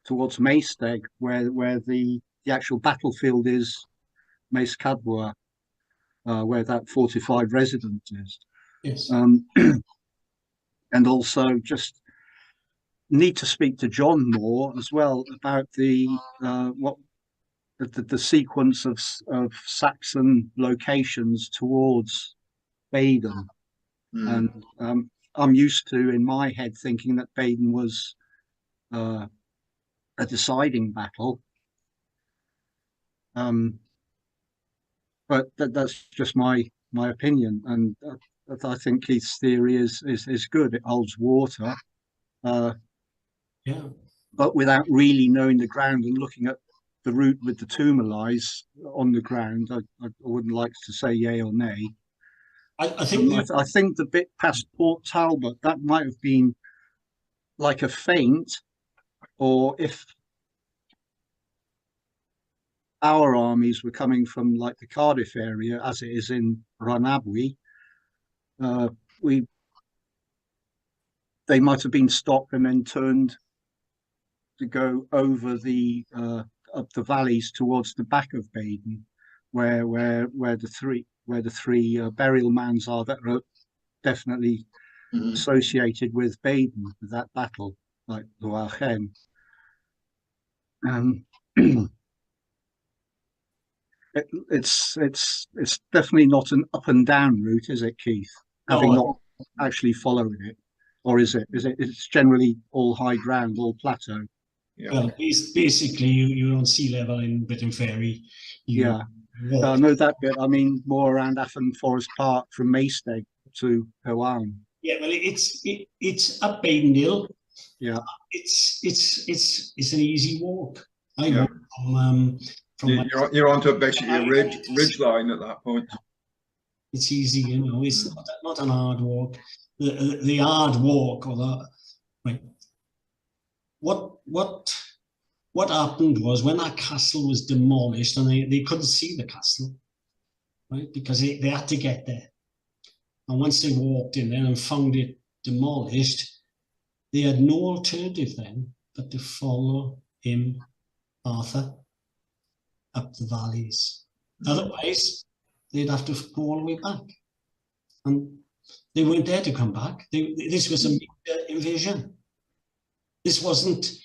towards Maesteg, where the actual battlefield is, Maes Cadwa, where that fortified residence is. Yes. And also just need to speak to John more as well about the sequence of Saxon locations towards Baden. And I'm used to, in my head, thinking that Baden was a deciding battle. But that's just my opinion, and I think Keith's theory is good. It holds water, but without really knowing the ground and looking at the route with the tumuli on the ground, I wouldn't like to say yay or nay. I think the bit past Port Talbot, that might have been like a feint, or if our armies were coming from like the Cardiff area, as it is in Rhonabwy, they might have been stopped and then turned to go over up the valleys towards the back of Baden, where the three burial mounds are that are definitely associated with Baden, with that battle, like Loachen. It's definitely not an up and down route, is it, Keith? Having not actually followed it, or is it? It's generally all high ground, all plateau. Yeah. Well, basically, you're on sea level in Britain Ferry. I know that bit. I mean, more around Affon Forest Park from Maesteg to Howelm. Yeah, well, it's up Baden Hill. Yeah, it's an easy walk. You're onto basically a ridge line at that point. It's easy, It's not an hard walk. The hard walk, or the right. What happened was, when that castle was demolished, and they couldn't see the castle, right? Because they had to get there. And once they walked in there and found it demolished, they had no alternative then but to follow him, Arthur, up the valleys. Otherwise, they'd have to go all the way back. And they weren't there to come back. This was a major invasion. This wasn't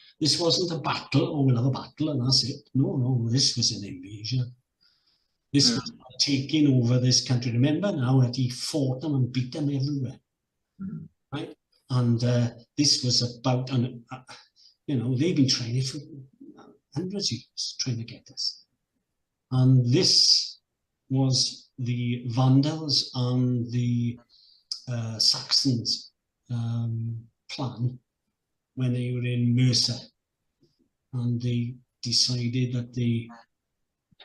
a battle, or we'll have a battle and that's it. No, this was an invasion. This was taking over this country. Remember now that he fought them and beat them everywhere, right? And this was about, they've been trying it for hundreds of years, trying to get this. And this was the Vandals and the Saxons plan when they were in Mercia, and they decided that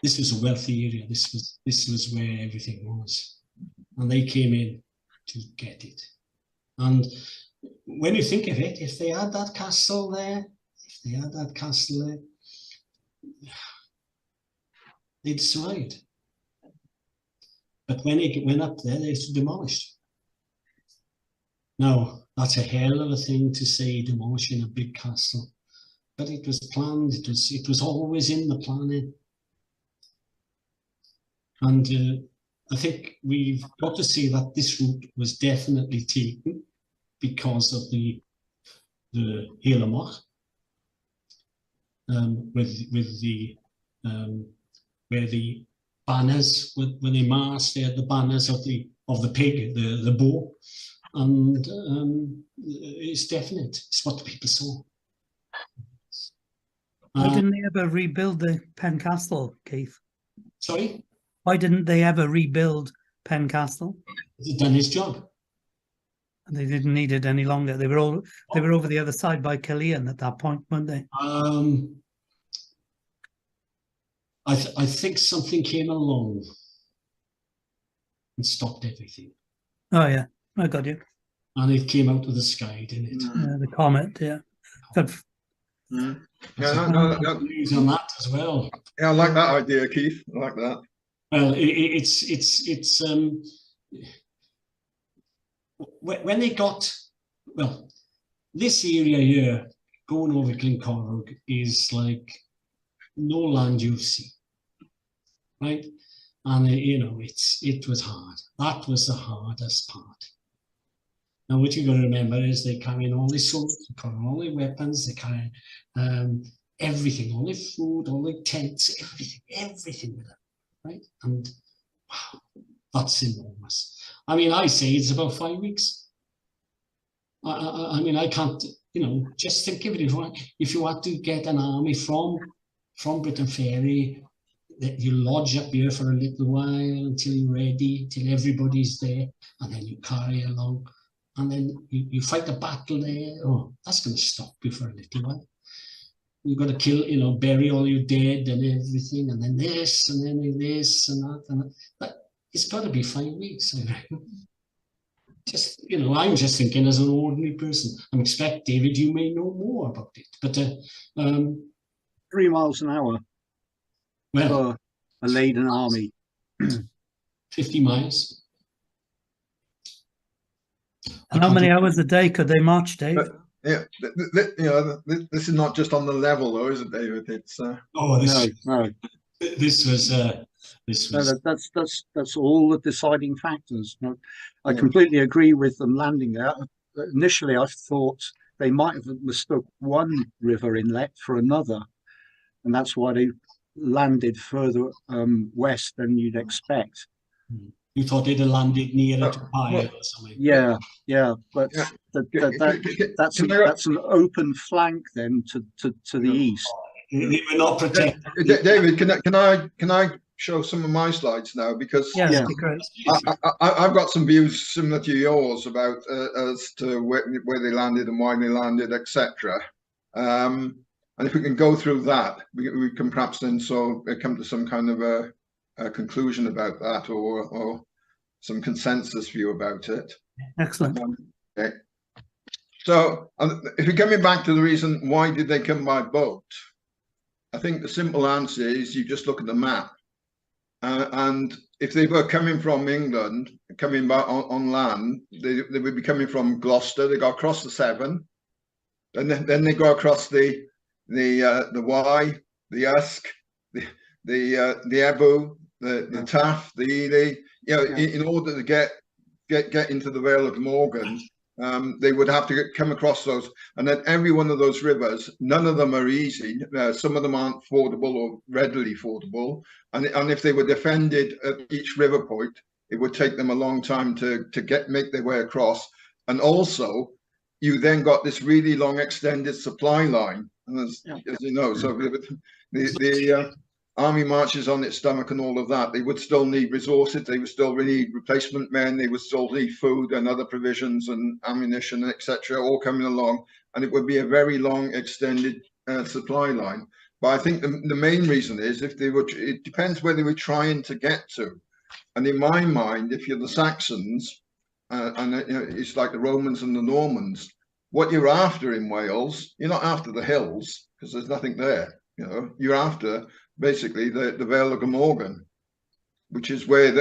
this was a wealthy area. This was where everything was, and they came in to get it. And when you think of it, if they had that castle there, they'd survived. But when it went up there, they were demolished. Now, that's a hell of a thing to say, demolishing a big castle. But it was planned, it was always in the planning. And I think we've got to see that this route was definitely taken because of the Helamoch, with the where the banners, when they massed, they had the banners of the pig, the boar, and it's definite. It's what the people saw. Why didn't they ever rebuild the Pen Castle, Keith? Sorry? Why didn't they ever rebuild Pen Castle? He'd done his job. And they didn't need it any longer. They were over the other side by Killeen at that point, weren't they? I think something came along and stopped everything. Oh yeah, I got you. And it came out of the sky, didn't it? The comet, yeah. Yeah, News on that as well. Yeah, I like that idea, Keith. I like that. Well, it's when they got, well, this area here going over Glencorrog is like no land you've seen, right? And it was hard. That was the hardest part. Now, what you've got to remember is they carrying all their swords, they carrying all their weapons, they carrying everything, all their food, all their tents, everything with them, right? And wow, that's enormous. I mean, I say it's about 5 weeks. I mean, I can't, just think of it. If you had to get an army from Britain Ferry, that you lodge up here for a little while until you're ready, till everybody's there, and then you carry along, and then you fight a battle there. Oh, that's going to stop you for a little while. You've got to kill, bury all your dead and everything, and then this, and then this, and that, and that. But it's got to be 5 weeks, I reckon. Just, I'm just thinking as an ordinary person. I expect, David, you may know more about it, but 3 miles an hour for a laden army. 50 miles. And how many hours a day could they march, Dave? Yeah, this is not just on the level, though, is it, David? It's no. This was. No, that's all the deciding factors. I completely agree with them landing there. Initially, I thought they might have mistook one river inlet for another, and that's why they landed further west than you'd expect. You thought they'd have landed nearer to Pyle or something? Yeah, but that's an open flank then to the east. They were not protected. David, can I show some of my slides now, because I've got some views similar to yours about as to where they landed and why they landed, etc. And if we can go through that, we can perhaps then come to some kind of a conclusion about that, or some consensus view about it. Excellent. Okay. So if you're coming back to the reason why did they come by boat, I think the simple answer is you just look at the map. And if they were coming from England, coming back on land, they would be coming from Gloucester. They go across the Severn, and then they go across the Wye, the Usk, the Ebble, the Taff, the Ely. In order to get into the Vale of Morgan, they would have to come across those, and then every one of those rivers, none of them are easy. Some of them aren't fordable or readily fordable, and if they were defended at each river point, it would take them a long time to make their way across. And also, you then got this really long extended supply line, and as you know, so the army marches on its stomach and all of that. They would still need resources. They would still need replacement men. They would still need food and other provisions and ammunition, etc., all coming along. And it would be a very long, extended supply line. But I think the main reason is it depends where they were trying to get to. And in my mind, if you're the Saxons, it's like the Romans and the Normans, what you're after in Wales, you're not after the hills, because there's nothing there. You're after basically the Vale of Glamorgan, which is where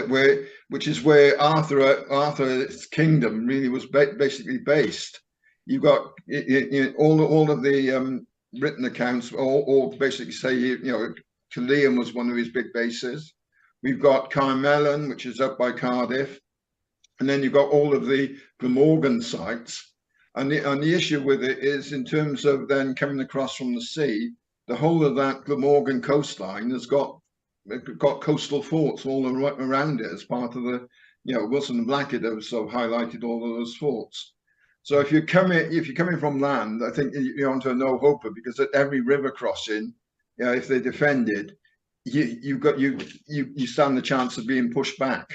Arthur's kingdom really was basically based. You've got all of the written accounts, all basically say Killeen was one of his big bases. We've got Carmelin, which is up by Cardiff, and then you've got all of the Glamorgan sites. And the issue with it is, in terms of then coming across from the sea, the whole of that Glamorgan coastline has got coastal forts all around it as part of the, Wilson and Blackett have sort of highlighted all of those forts. So if you're coming from land, I think you're onto a no-hoper, because at every river crossing, if they're defended, you stand the chance of being pushed back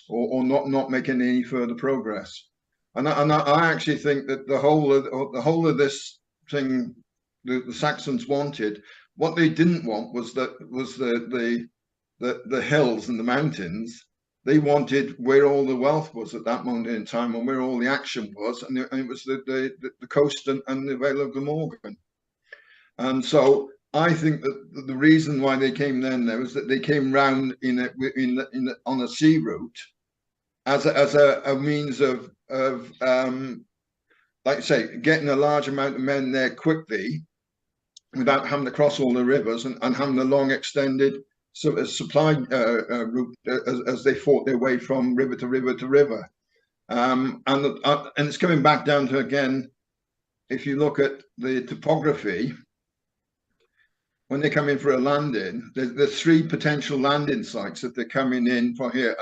or not making any further progress. And I actually think that the whole of this thing, the Saxons wanted, what they didn't want was the hills and the mountains. They wanted where all the wealth was at that moment in time, and where all the action was, and it was the coast and the Vale of Glamorgan. And so I think that the reason why they came then there was that they came round on a sea route as a means of like I say, getting a large amount of men there quickly without having to cross all the rivers and having a long extended sort of supply route as they fought their way from river to river to river. And it's coming back down to, again, if you look at the topography, when they come in for a landing, there's 3 potential landing sites that they're coming in for here.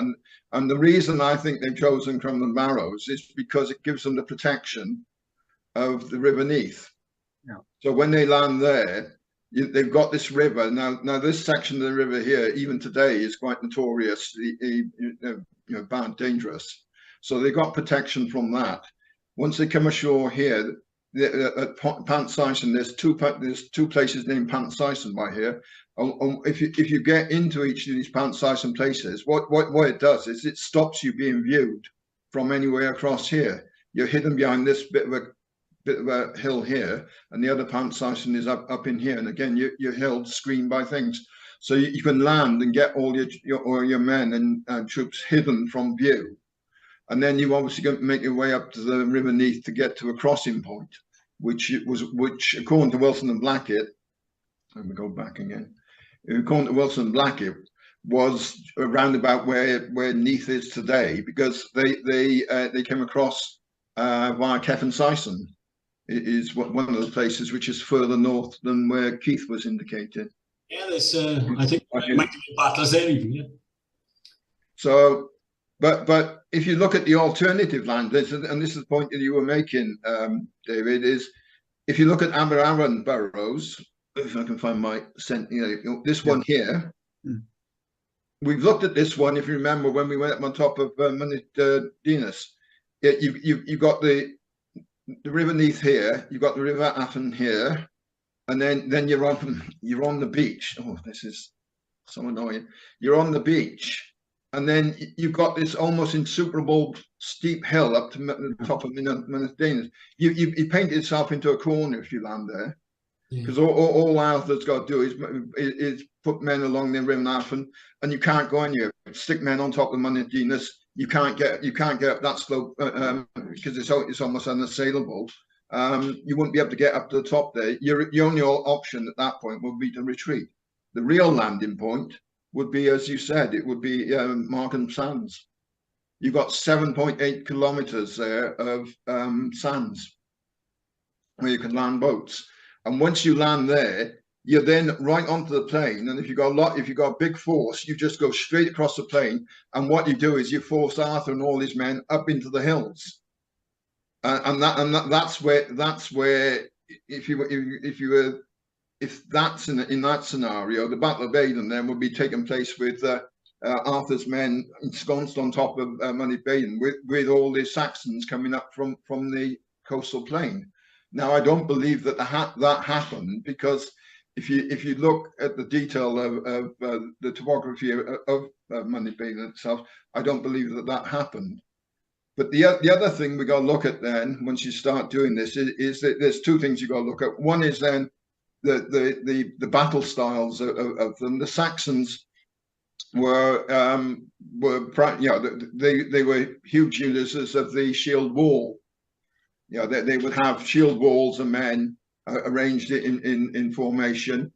And the reason I think they've chosen Crumlin Barrows is because it gives them the protection of the River Neath. Yeah. So when they land there, they've got this river. Now this section of the river here, even today, is quite notoriously bad, dangerous. So they got protection from that. Once they come ashore here, at Pant Syson, there's two places named Pant Syson by here. If you get into each of these Pant Syson places, what it does is it stops you being viewed from anywhere across here. You're hidden behind this bit of a hill here, and the other Pant Syson is up in here. And again, you're held, screened by things, so you can land and get all your men and troops hidden from view. And then you obviously got to make your way up to the River Neath to get to a crossing point, which according to Wilson and Blackett, let me go back again. According to Wilson and Blackett, was around about where Neath is today, because they came across via Cefn Saeson. It is one of the places which is further north than where Keith was indicated. Yeah, there's I think there might be battles there even. Yeah. So. But if you look at the alternative land, and this is the point that you were making, David, is if you look at Aberavon Burrows, if I can find my this one here, we've looked at this one. If you remember when we went up on top of Mynyddinas, you've got the River Neath here, you've got the River Afton here, and then you're on the beach. Oh, this is so annoying. You're on the beach. And then you've got this almost insuperable steep hill up to the top of Mynyddinas. You paint yourself into a corner if you land there, because all Arthur's got to do is put men along the River Afton, and you can't go anywhere. Stick men on top of Mynyddinas. You can't get up that slope because it's almost unassailable. You wouldn't be able to get up to the top there. Your only option at that point would be to retreat. The real landing point would be, as you said, it would be Markham Sands. You've got 7.8 kilometers there of sands where you can land boats. And once you land there, you're then right onto the plain. And if you've got a big force, you just go straight across the plain. And what you do is you force Arthur and all his men up into the hills. That's where if that's in that scenario, the Battle of Aden then would be taking place with Arthur's men ensconced on top of Mynyddinas with all the Saxons coming up from the coastal plain. Now, I don't believe that that happened, because if you look at the detail of the topography of Mynyddinas itself, I don't believe that happened. But the other thing we got to look at then, once you start doing this, is that there's 2 things you got to look at. One is then the battle styles of them. The Saxons were they were huge users of the shield wall. They would have shield walls and men arranged in formation,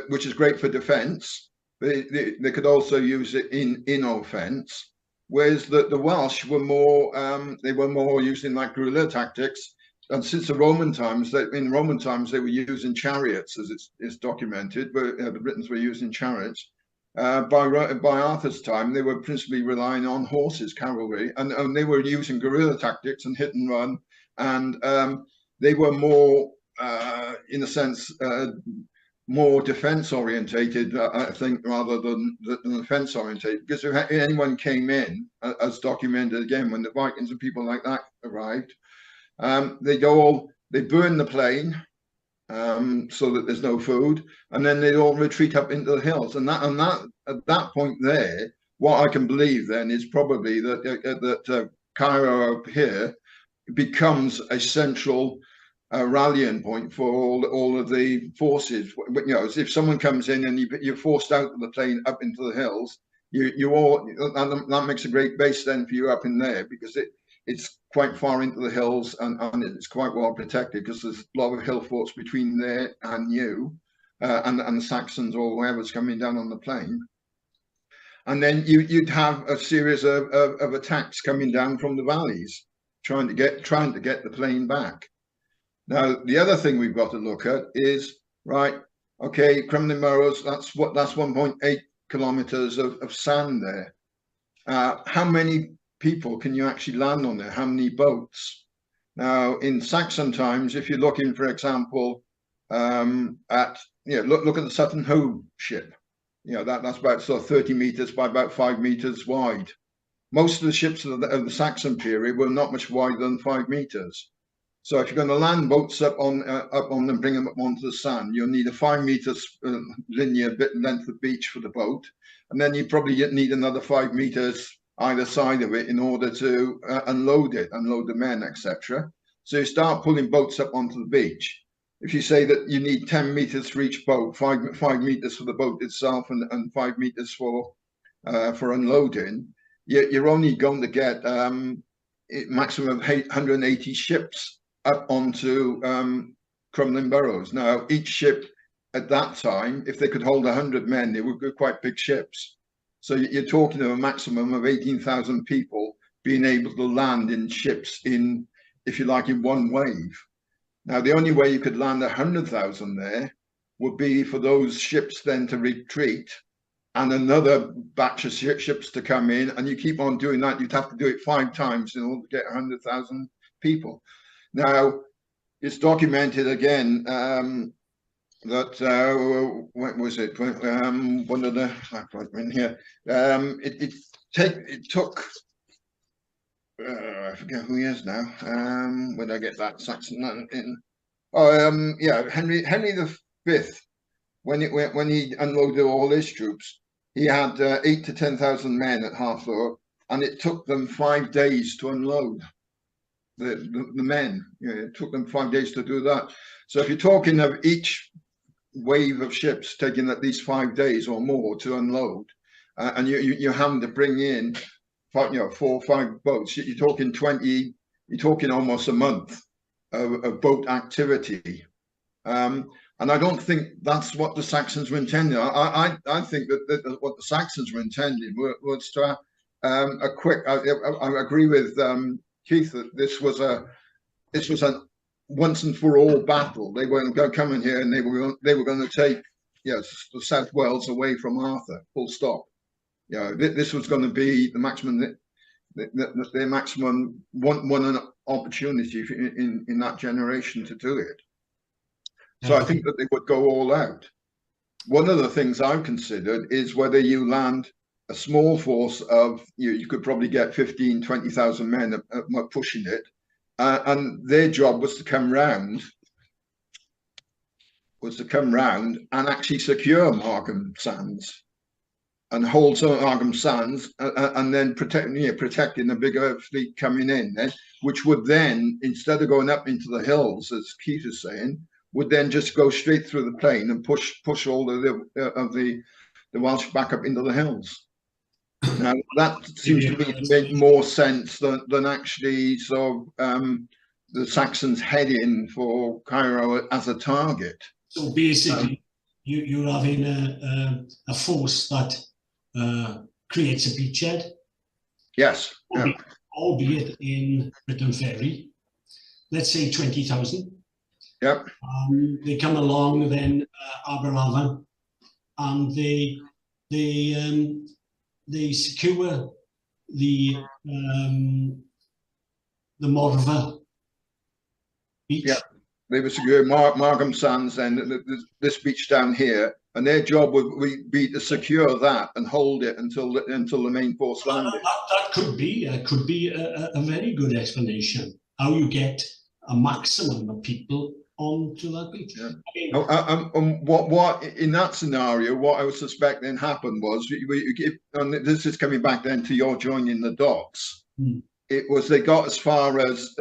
which is great for defence. They could also use it in offence. Whereas the Welsh were more using like guerrilla tactics. And since the Roman times, in Roman times, they were using chariots, as it's documented, but the Britons were using chariots. By Arthur's time, they were principally relying on horses, cavalry, and they were using guerrilla tactics and hit and run. And they were more, in a sense, more defense orientated, I think, rather than defense orientated. Because if anyone came in, as documented again, when the Vikings and people like that arrived, they burn the plain so that there's no food, and then they'd all retreat up into the hills. And that at that point there, what I can believe then is probably that Cairo up here becomes a central rallying point for all of the forces. You know, if someone comes in and you're forced out of the plain up into the hills, that makes a great base then for you up in there, because it's quite far into the hills and it's quite well protected, because there's a lot of hill forts between there and you and the Saxons or whoever's coming down on the plain. And then you'd have a series of attacks coming down from the valleys, trying to get the plain back. Now, the other thing we've got to look at is, right, okay, Crumlin Burrows, that's 1.8 kilometers of sand there. How many people can you actually land on there? How many boats? Now, in Saxon times, if you're looking, for example, look at the Sutton Hoo ship. You know, that's about sort of 30 meters by about 5 meters wide. Most of the ships of the Saxon period were not much wider than 5 meters. So if you're going to land boats up on them, bring them up onto the sand, you'll need a 5 meters linear length of beach for the boat, and then you probably need another 5 meters either side of it in order to unload the men, etc. So you start pulling boats up onto the beach. If you say that you need 10 meters for each boat, 5 meters for the boat itself, and 5 meters for unloading, you're only going to get maximum of 180 ships up onto Crumlin Burrows. Now, each ship at that time, if they could hold 100 men, they would be quite big ships. So you're talking of a maximum of 18,000 people being able to land in ships in, if you like, in one wave. Now, the only way you could land 100,000 there would be for those ships then to retreat and another batch of ships to come in, and you keep on doing that. You'd have to do it 5 times in order to get 100,000 people. Now, it's documented again that what was it? One of the in here. It took. I forget who he is now. Where did I get that Saxon in? Oh, yeah, Henry V. When he unloaded all his troops, he had 8,000 to 10,000 men at Harfleur, and it took them 5 days to unload the men. You know, it took them 5 days to do that. So if you're talking of each wave of ships taking at least 5 days or more to unload, and you're having to bring in 4 or 5 boats, you're talking 20. You're talking almost a month of boat activity. And I don't think that's what the Saxons were intending. I think that what the Saxons were intending was to a quick. I agree with Keith that this was a once and for all battle. They weren't going to come in here and they were going to take the South Wales away from Arthur. Full stop. This was going to be the maximum. Their maximum one an opportunity in that generation to do it. So I think that they would go all out. One of the things I've considered is whether you land a small force of, you could probably get 15, 20,000 men pushing it. And their job was to come round and actually secure Markham Sands and hold some of Markham Sands and then protecting the bigger fleet coming in, which would then, instead of going up into the hills, as Keith is saying, would then just go straight through the plain and push all of the Welsh back up into the hills. Now that seems to me to make more sense than actually the Saxons heading for Cairo as a target. So basically, you're having a force that creates a beachhead. Yes. Albeit in Britain Ferry, let's say 20,000. Yep. They come along then Aberafan, and they secure the Morfa beach. Yep. they were securing Margam Sands and this beach down here, and their job would be to secure that and hold it until the main force landed. That could be a very good explanation how you get a maximum of people onto that beach. Yeah. I mean, What in that scenario, what I would suspect then happened was, and this is coming back then to your joining the dots. It was they got as far as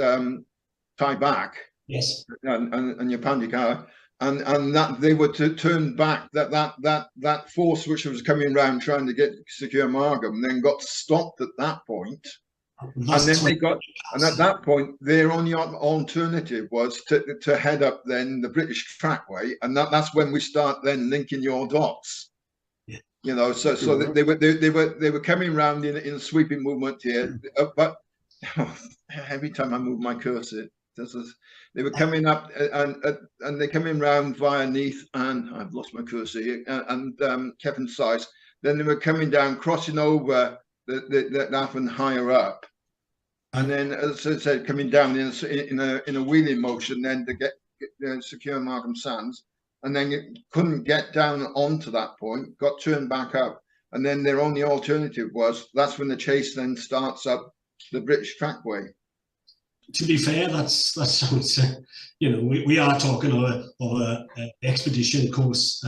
Tyback, yes, and Yapandikara, and that they were to turn back that force which was coming around trying to secure Margam, then got stopped at that point. And at that point, their only alternative was to head up then the British Trackway, and that's when we start then linking your dots. Yeah. You know, so they were coming round in a sweeping movement here, but every time I move my cursor, they were coming up and they're coming round via Neath, and I've lost my cursor here, and Kevin Size. Then they were coming down, crossing over the Afton higher up, and then, as I said, coming down in a wheeling motion, then to get secure Margam Sands, and then you couldn't get down onto that point, got turned back up, and then their only alternative that's when the chase then starts up the British Trackway. To be fair, that sounds, you know, we are talking of a expedition course,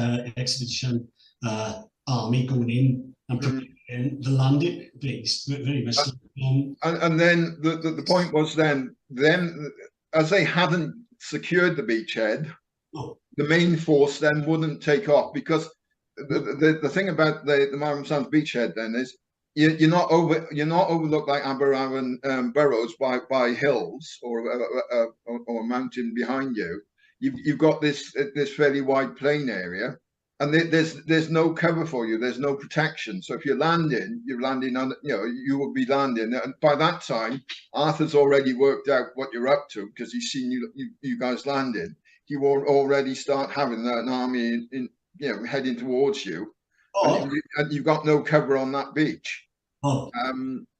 army going in and preparing the landing place, very much. And then the point was then as they hadn't secured the beachhead, the main force then wouldn't take off, because the thing about the Margam Sands beachhead then is you're not overlooked like Aberarron Burrows by hills or a mountain behind you. You've got this fairly wide plain area, and there's no cover for you. There's no protection. So if you're landing on, you will be landing. And by that time, Arthur's already worked out what you're up to, because he's seen you guys landing. He will already start having an army heading towards you. And you've got no cover on that beach.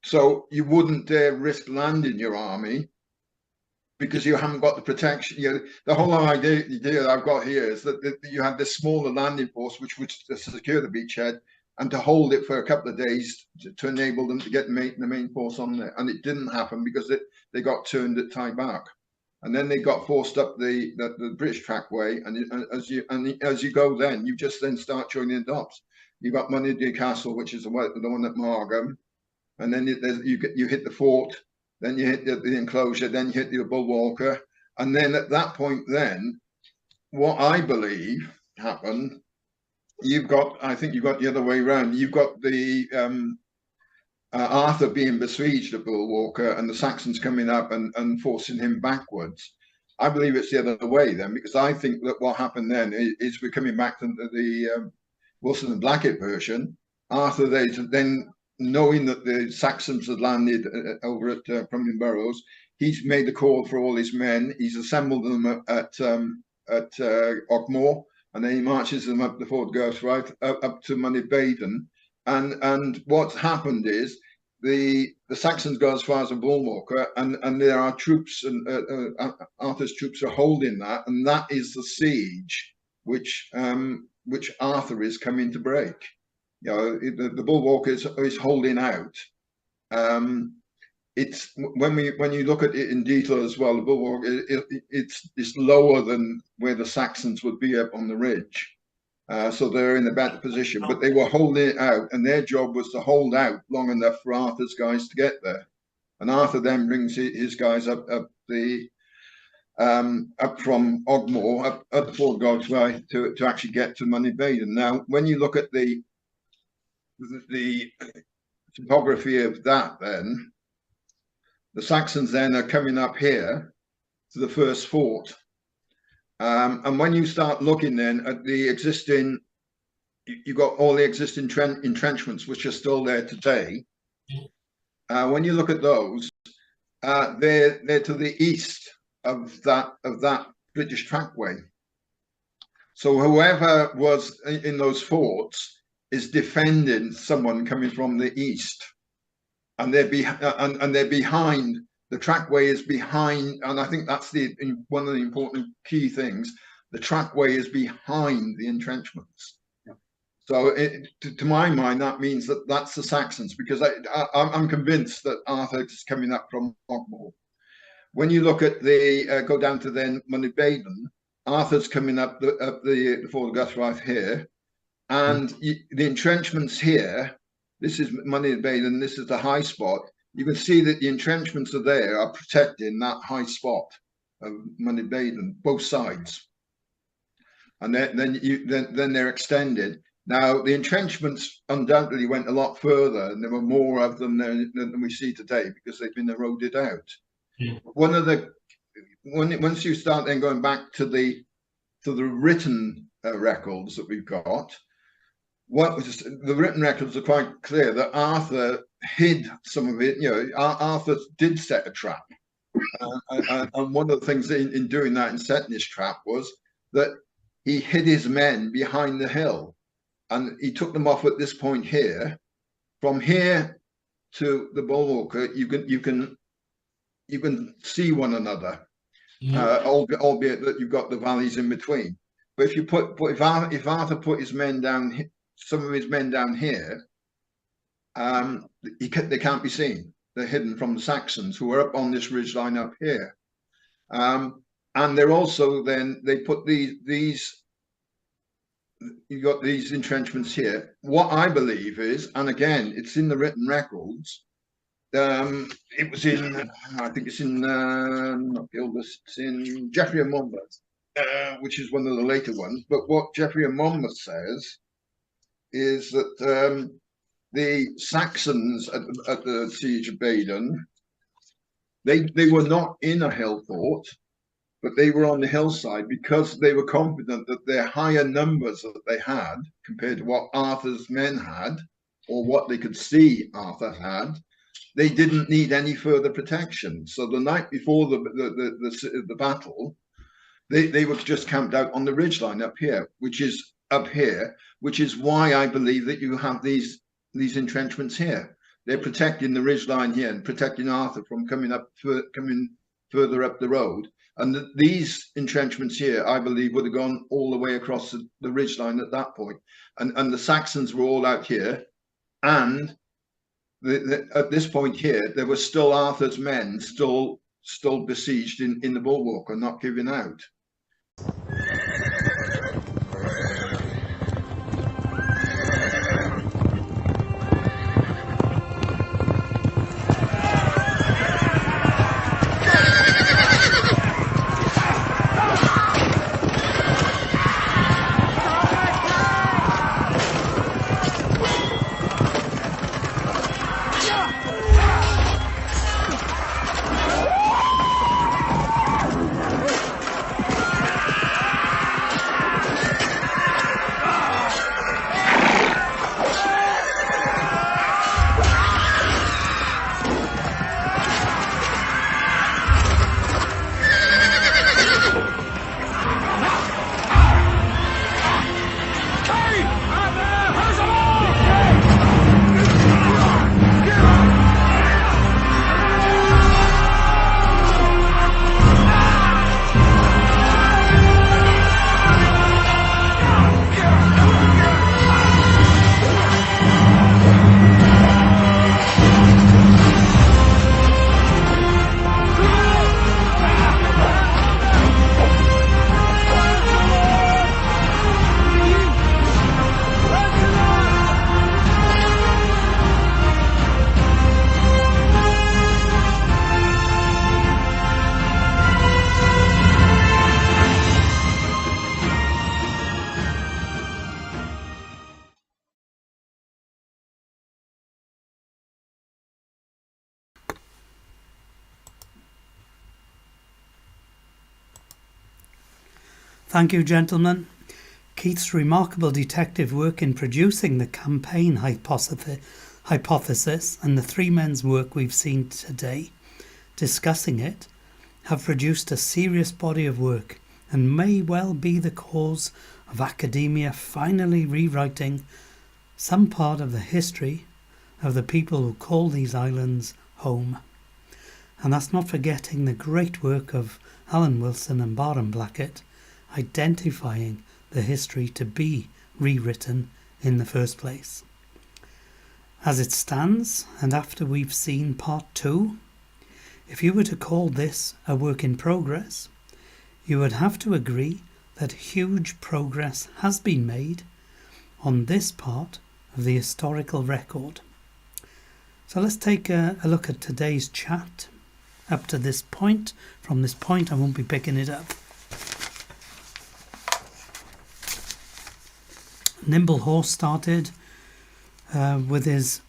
So you wouldn't dare risk landing your army, because you haven't got the protection. The whole idea that I've got here is that you had this smaller landing force which would secure the beachhead and to hold it for a couple of days to enable them to get the main force on there. And it didn't happen because they got turned at Tyback. And then they got forced up the British Trackway, and as you go, then you just then start joining the dots. You've got Munidea Castle, which is the one at Margam, and then you hit the fort, then you hit the enclosure, then you hit the Bulwarker, and then at that point, then what I believe happened, I think you've got the other way around. You've got the Arthur being besieged at Bulwarker and the Saxons coming up and forcing him backwards. I believe it's the other way then, because I think that what happened then is we're coming back to the Wilson and Blackett version. Arthur then, knowing that the Saxons had landed over at Crumlin Burrows, he's made the call for all his men. He's assembled them at Ogmore, and then he marches them up the Ford Ghost, right up to Moneybaden. And what's happened is the Saxons go as far as the Bulwarker, and there are troops, and Arthur's troops are holding that, and that is the siege which Arthur is coming to break. The Bulwarker is holding out. It's when you look at it in detail as well, the Bulwarker it's lower than where the Saxons would be up on the ridge. So they're in a better position, but they were holding it out, and their job was to hold out long enough for Arthur's guys to get there. And Arthur then brings his guys up from Ogmore, up the Ford Godfrey to actually get to Moneybaden. Now, when you look at the topography of that, then the Saxons then are coming up here to the first fort. And when you start looking then at the existing, you've got all the existing entrenchments which are still there today. When you look at those, they're to the east of that British Trackway. So whoever was in those forts is defending someone coming from the east, and they're behind The trackway is behind, and I think that's one of the important key things. The trackway is behind the entrenchments. Yeah. So to my mind, that means that that's the Saxons, because I'm convinced that Arthur is coming up from Knockmore. When you look at go down to then Moneybaden, Arthur's coming up the Ford Guthrife here, and the entrenchments here. This is Moneybaden. This is the high spot. You can see that the entrenchments are there, are protecting that high spot of Moneybaden, both sides, and then they're extended. Now the entrenchments undoubtedly went a lot further, and there were more of them than we see today because they've been eroded out. Yeah. Once you start then going back to the written records that we've got, the written records are quite clear that Arthur hid some of it. Arthur did set a trap, and one of the things in doing that and setting this trap was that he hid his men behind the hill, and he took them off at this point here. From here to the Bulwark, you can see one another, albeit that you've got the valleys in between. But if Arthur put his men down, some of his men down here, they can't be seen. They're hidden from the Saxons, who are up on this ridgeline up here. And they're also they put these. You've got these entrenchments here. What I believe is, and again, it's in the written records. It was in, I think it's in, not Gildas, it's in Geoffrey of Monmouth, which is one of the later ones. But what Geoffrey of Monmouth says is that the Saxons at the siege of Baden, they were not in a hill fort, but they were on the hillside because they were confident that their higher numbers that they had compared to what Arthur's men had, or what they could see Arthur had, they didn't need any further protection. So the night before the battle, they were just camped out on the ridgeline up here, which is why I believe that you have these entrenchments here. They're protecting the ridgeline here and protecting Arthur from coming further up the road. And these entrenchments here, I believe, would have gone all the way across the ridgeline at that point. And the Saxons were all out here. And at this point here, there were still Arthur's men still besieged in the bulwark and not giving out. Thank you, gentlemen. Keith's remarkable detective work in producing the campaign hypothesis and the three men's work we've seen today, discussing it, have produced a serious body of work and may well be the cause of academia finally rewriting some part of the history of the people who call these islands home. And that's not forgetting the great work of Alan Wilson and Barham Blackett, identifying the history to be rewritten in the first place. As it stands, and after we've seen part 2, if you were to call this a work in progress, you would have to agree that huge progress has been made on this part of the historical record. So let's take a look at today's chat up to this point. From this point, I won't be picking it up. Nimble Horse started with his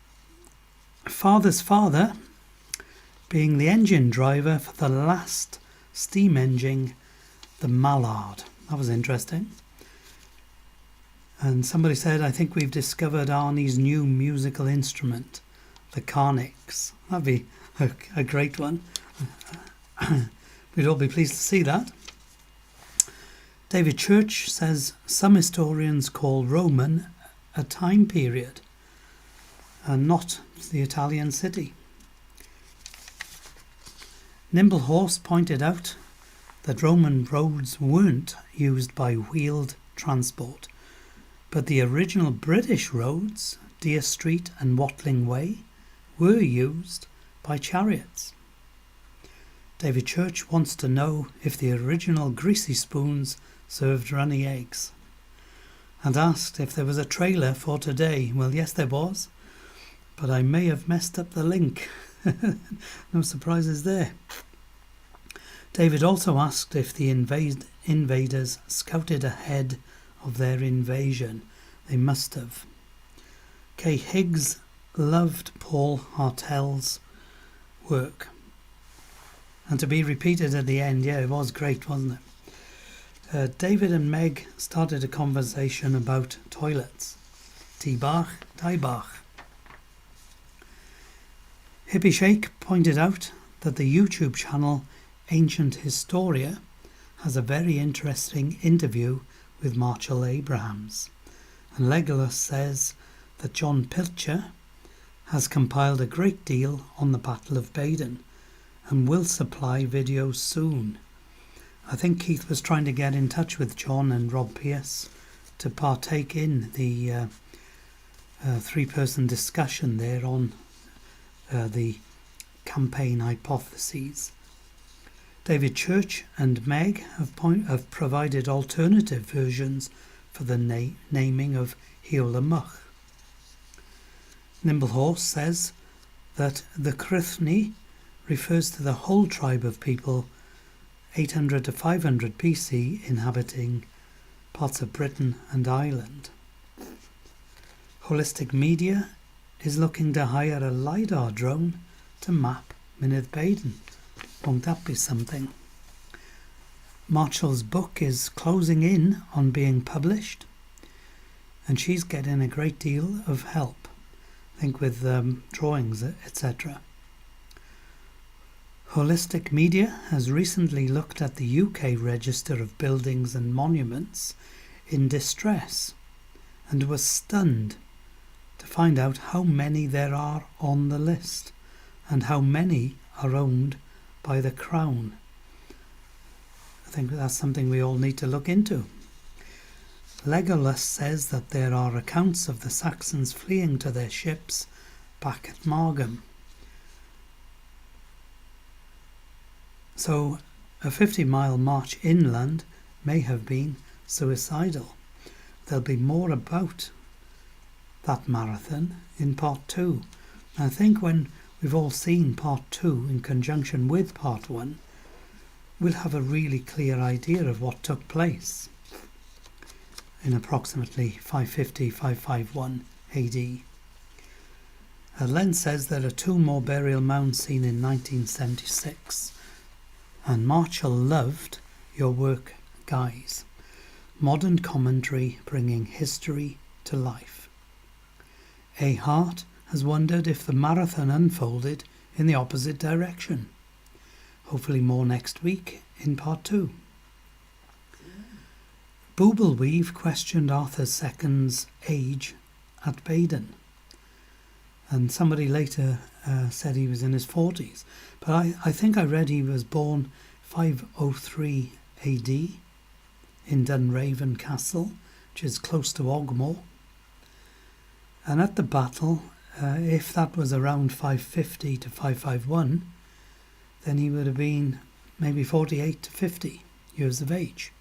father's father being the engine driver for the last steam engine, the Mallard. That was interesting. And somebody said, I think we've discovered Arnie's new musical instrument, the Carnix. That'd be a great one. We'd all be pleased to see that. David Church says some historians call Roman a time period and not the Italian city. Nimble Horse pointed out that Roman roads weren't used by wheeled transport, but the original British roads, Deer Street and Watling Way, were used by chariots. David Church wants to know if the original greasy spoons served runny eggs, and asked if there was a trailer for today. Well, yes, there was, but I may have messed up the link. No surprises there. David also asked if the invaders scouted ahead of their invasion. They must have. Kay Higgs loved Paul Hartel's work. And to be repeated at the end, yeah, it was great, wasn't it? David and Meg started a conversation about toilets. T-Bach, Tie-Bach. Hippie Shake pointed out that the YouTube channel Ancient Historia has a very interesting interview with Marshall Abrahams. And Legolas says that John Pilcher has compiled a great deal on the Battle of Baden and will supply videos soon. I think Keith was trying to get in touch with John and Rob Pierce to partake in the three-person discussion there on the campaign hypotheses. David Church and Meg have provided alternative versions for the naming of Heola Much. Nimble Horse says that the Cruithne refers to the whole tribe of people 800 to 500 BC inhabiting parts of Britain and Ireland. Holistic Media is looking to hire a Lidar drone to map Mynydd Baden. Won't that be something? Marshall's book is closing in on being published, and she's getting a great deal of help, I think with drawings, etc. Holistic Media has recently looked at the UK Register of Buildings and Monuments in distress and was stunned to find out how many there are on the list and how many are owned by the Crown. I think that's something we all need to look into. Legolas says that there are accounts of the Saxons fleeing to their ships back at Margam. So a 50-mile march inland may have been suicidal. There'll be more about that marathon in part 2. I think when we've all seen part 2 in conjunction with part 1, we'll have a really clear idea of what took place in approximately 550-551 AD. Len says there are 2 more burial mounds seen in 1976. And Marshall loved your work, guys. Modern commentary bringing history to life. A. Hart has wondered if the marathon unfolded in the opposite direction. Hopefully more next week in part 2. Boobleweave questioned Arthur II's age at Baden. and somebody later said he was in his 40s. But I think I read he was born 503 AD in Dunraven Castle, which is close to Ogmore. And at the battle, if that was around 550 to 551, then he would have been maybe 48 to 50 years of age.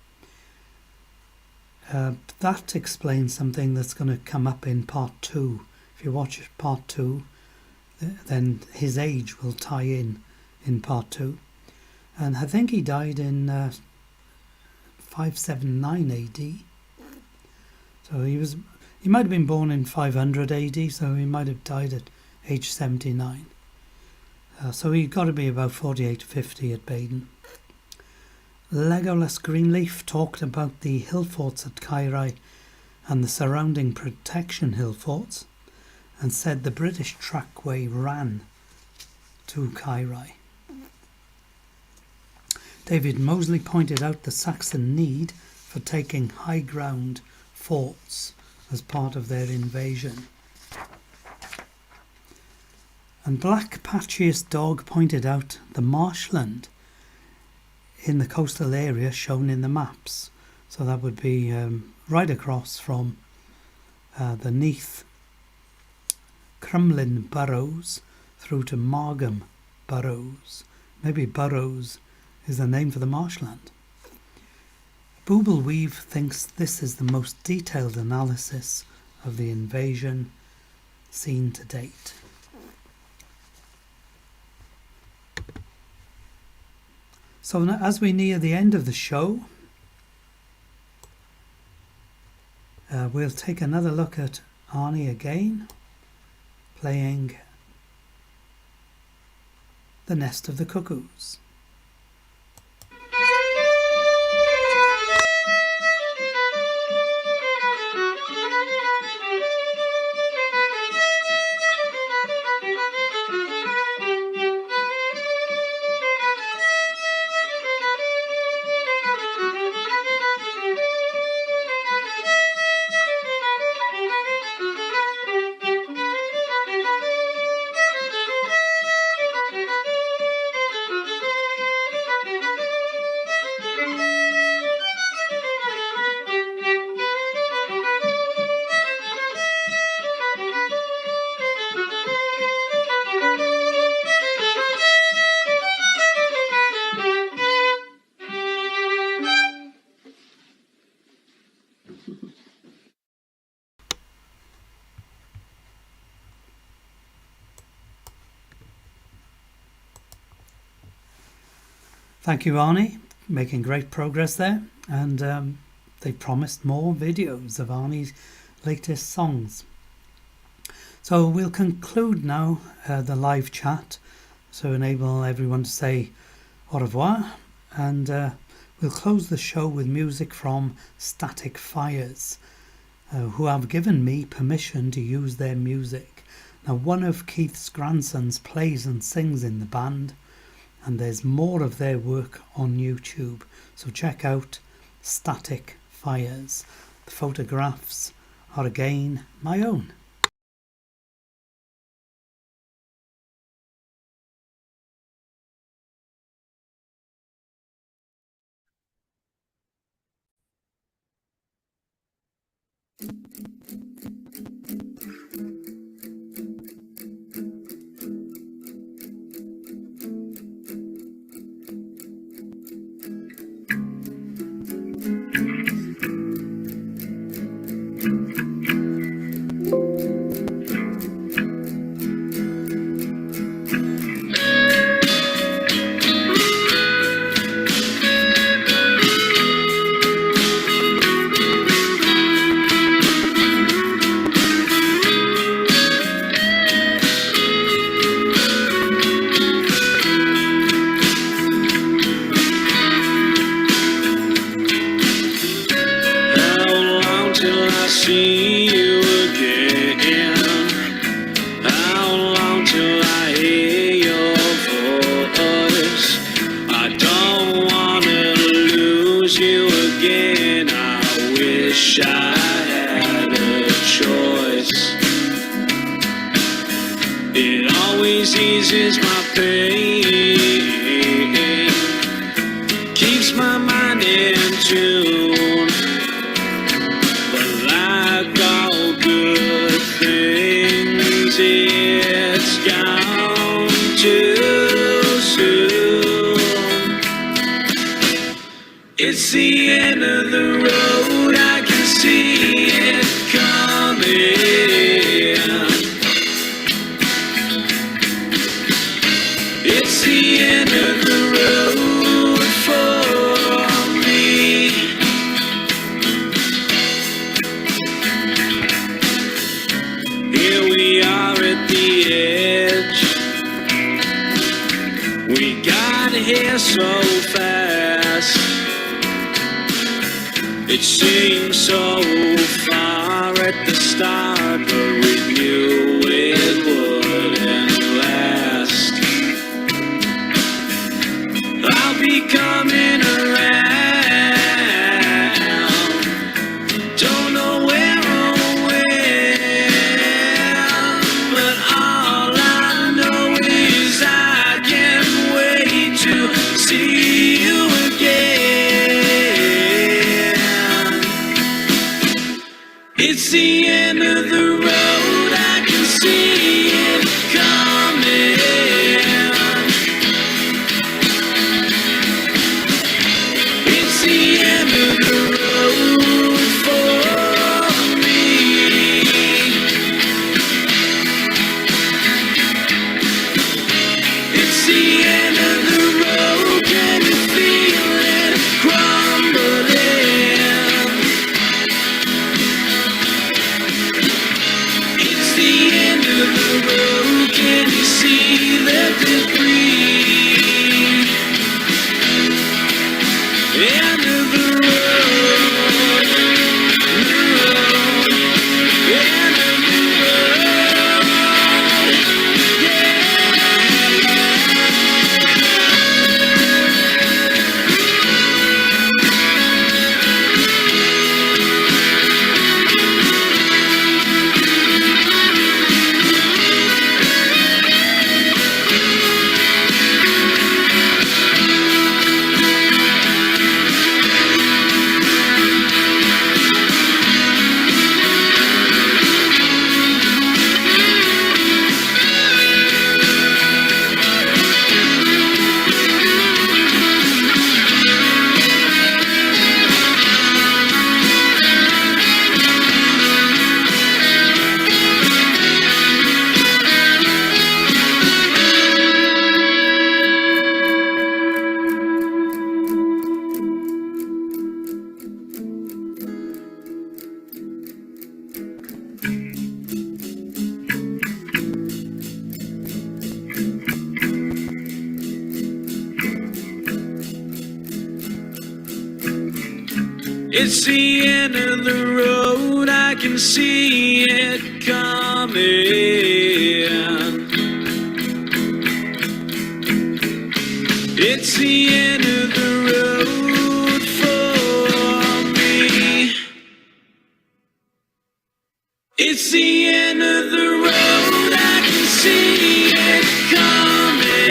That explains something that's going to come up in part 2. If you watch part 2, then his age will tie in part 2. And I think he died in 579 AD. So he might have been born in 500 AD, so he might have died at age 79. So he got to be about 48 to 50 at Baden. Legolas Greenleaf talked about the hill forts at Caerau and the surrounding protection hill forts, and said the British trackway ran to Caerau. David Moseley pointed out the Saxon need for taking high ground forts as part of their invasion. And Black Patchiest Dog pointed out the marshland in the coastal area shown in the maps. So that would be right across from the Neath Crumlin Burrows through to Margam Burrows. Maybe Burrows is the name for the marshland. Boobleweave thinks this is the most detailed analysis of the invasion seen to date. So as we near the end of the show, we'll take another look at Arnie again, playing The Nest of the Cuckoos. Thank you, Arnie. Making great progress there. And they promised more videos of Arnie's latest songs. So we'll conclude now the live chat to enable everyone to say au revoir. And we'll close the show with music from Static Fires, who have given me permission to use their music. Now, one of Keith's grandsons plays and sings in the band, and there's more of their work on YouTube. So check out Static Fires. The photographs are again my own. See you again. How long till I hear your voice? I don't wanna lose you again. I wish I had a choice. always eases my pain, keeps my mind in tune. But like all good things, it's gone too soon. It's the end of the road, I can see it coming. It's the end of the road for me. Here we are at the edge. We got here so fast. It seemed so far at the start, but we knew it wouldn't last. I'll be coming around, don't know where or when, but all I know is I can't wait to see you again. It's the end of the road, I can see it coming. It's the end of the road for me. It's the end of the road, can you feel it crumbling? It's the end of the road, can you see the debris? End of the road, end of the road, it's the end of the road, I can see it coming. It's the end of the road for me. It's the end of the road, I can see it coming.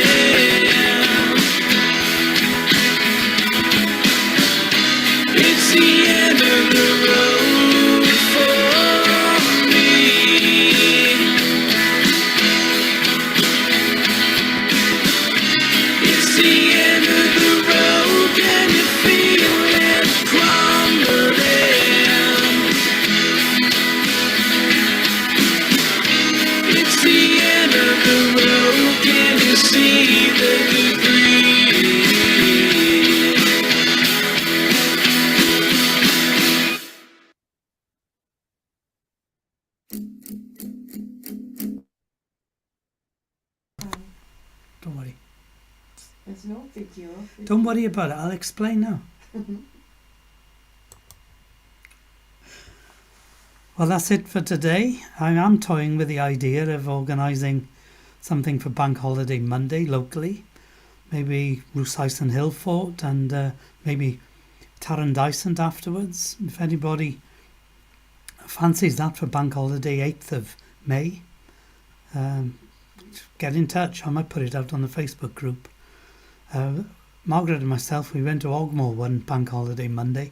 It's the end of the road for me. It's the end of the road, can you feel it crumbling? It's the end of the road, can you see the debris? Don't worry. There's no video. Don't worry about it. I'll explain now. Well, that's it for today. I am toying with the idea of organising something for Bank Holiday Monday locally. Maybe Rosyth and Hillfort, and maybe Tarrant Dysant afterwards. If anybody fancies that for Bank Holiday 8th of May, get in touch. I might put it out on the Facebook group. Margaret and myself, we went to Ogmore one bank holiday Monday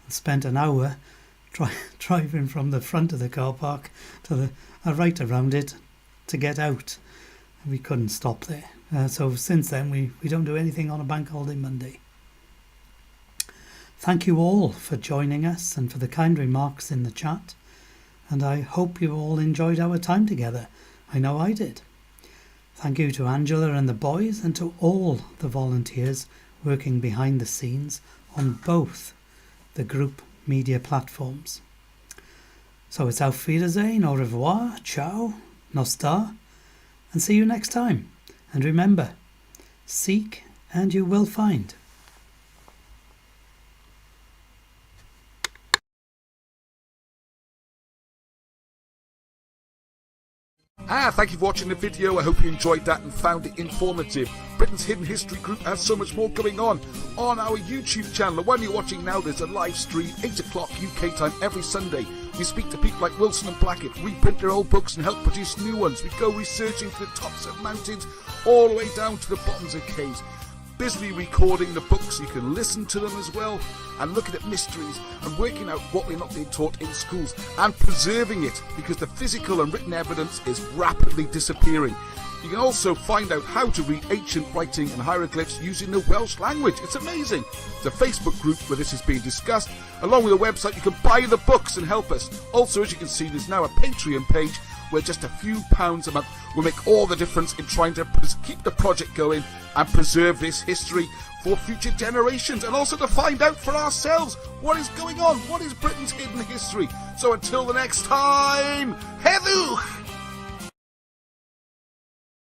and spent an hour driving from the front of the car park to the right around it to get out. We couldn't stop there. So since then, we don't do anything on a bank holiday Monday. Thank you all for joining us and for the kind remarks in the chat. And I hope you all enjoyed our time together. I know I did. Thank you to Angela and the boys and to all the volunteers working behind the scenes on both the group media platforms. So it's auf Wiedersehen, au revoir, ciao, nostar, and see you next time. And remember, seek and you will find. Thank you for watching the video. I hope you enjoyed that and found it informative. Britain's Hidden History Group has so much more going on our YouTube channel. The one you're watching now, there's a live stream, 8 o'clock UK time every Sunday. We speak to people like Wilson and Blackett, reprint their old books and help produce new ones. We go researching to the tops of mountains, all the way down to the bottoms of caves. Busily recording the books, you can listen to them as well, and looking at mysteries and working out what we're not being taught in schools and preserving it, because the physical and written evidence is rapidly disappearing. You can also find out how to read ancient writing and hieroglyphs using the Welsh language. It's amazing. There's a Facebook group where this is being discussed. Along with a website, you can buy the books and help us. Also, as you can see, there's now a Patreon page where just a few pounds a month will make all the difference in trying to keep the project going and preserve this history for future generations, and also to find out for ourselves what is going on, what is Britain's hidden history. So until the next time, heddiw!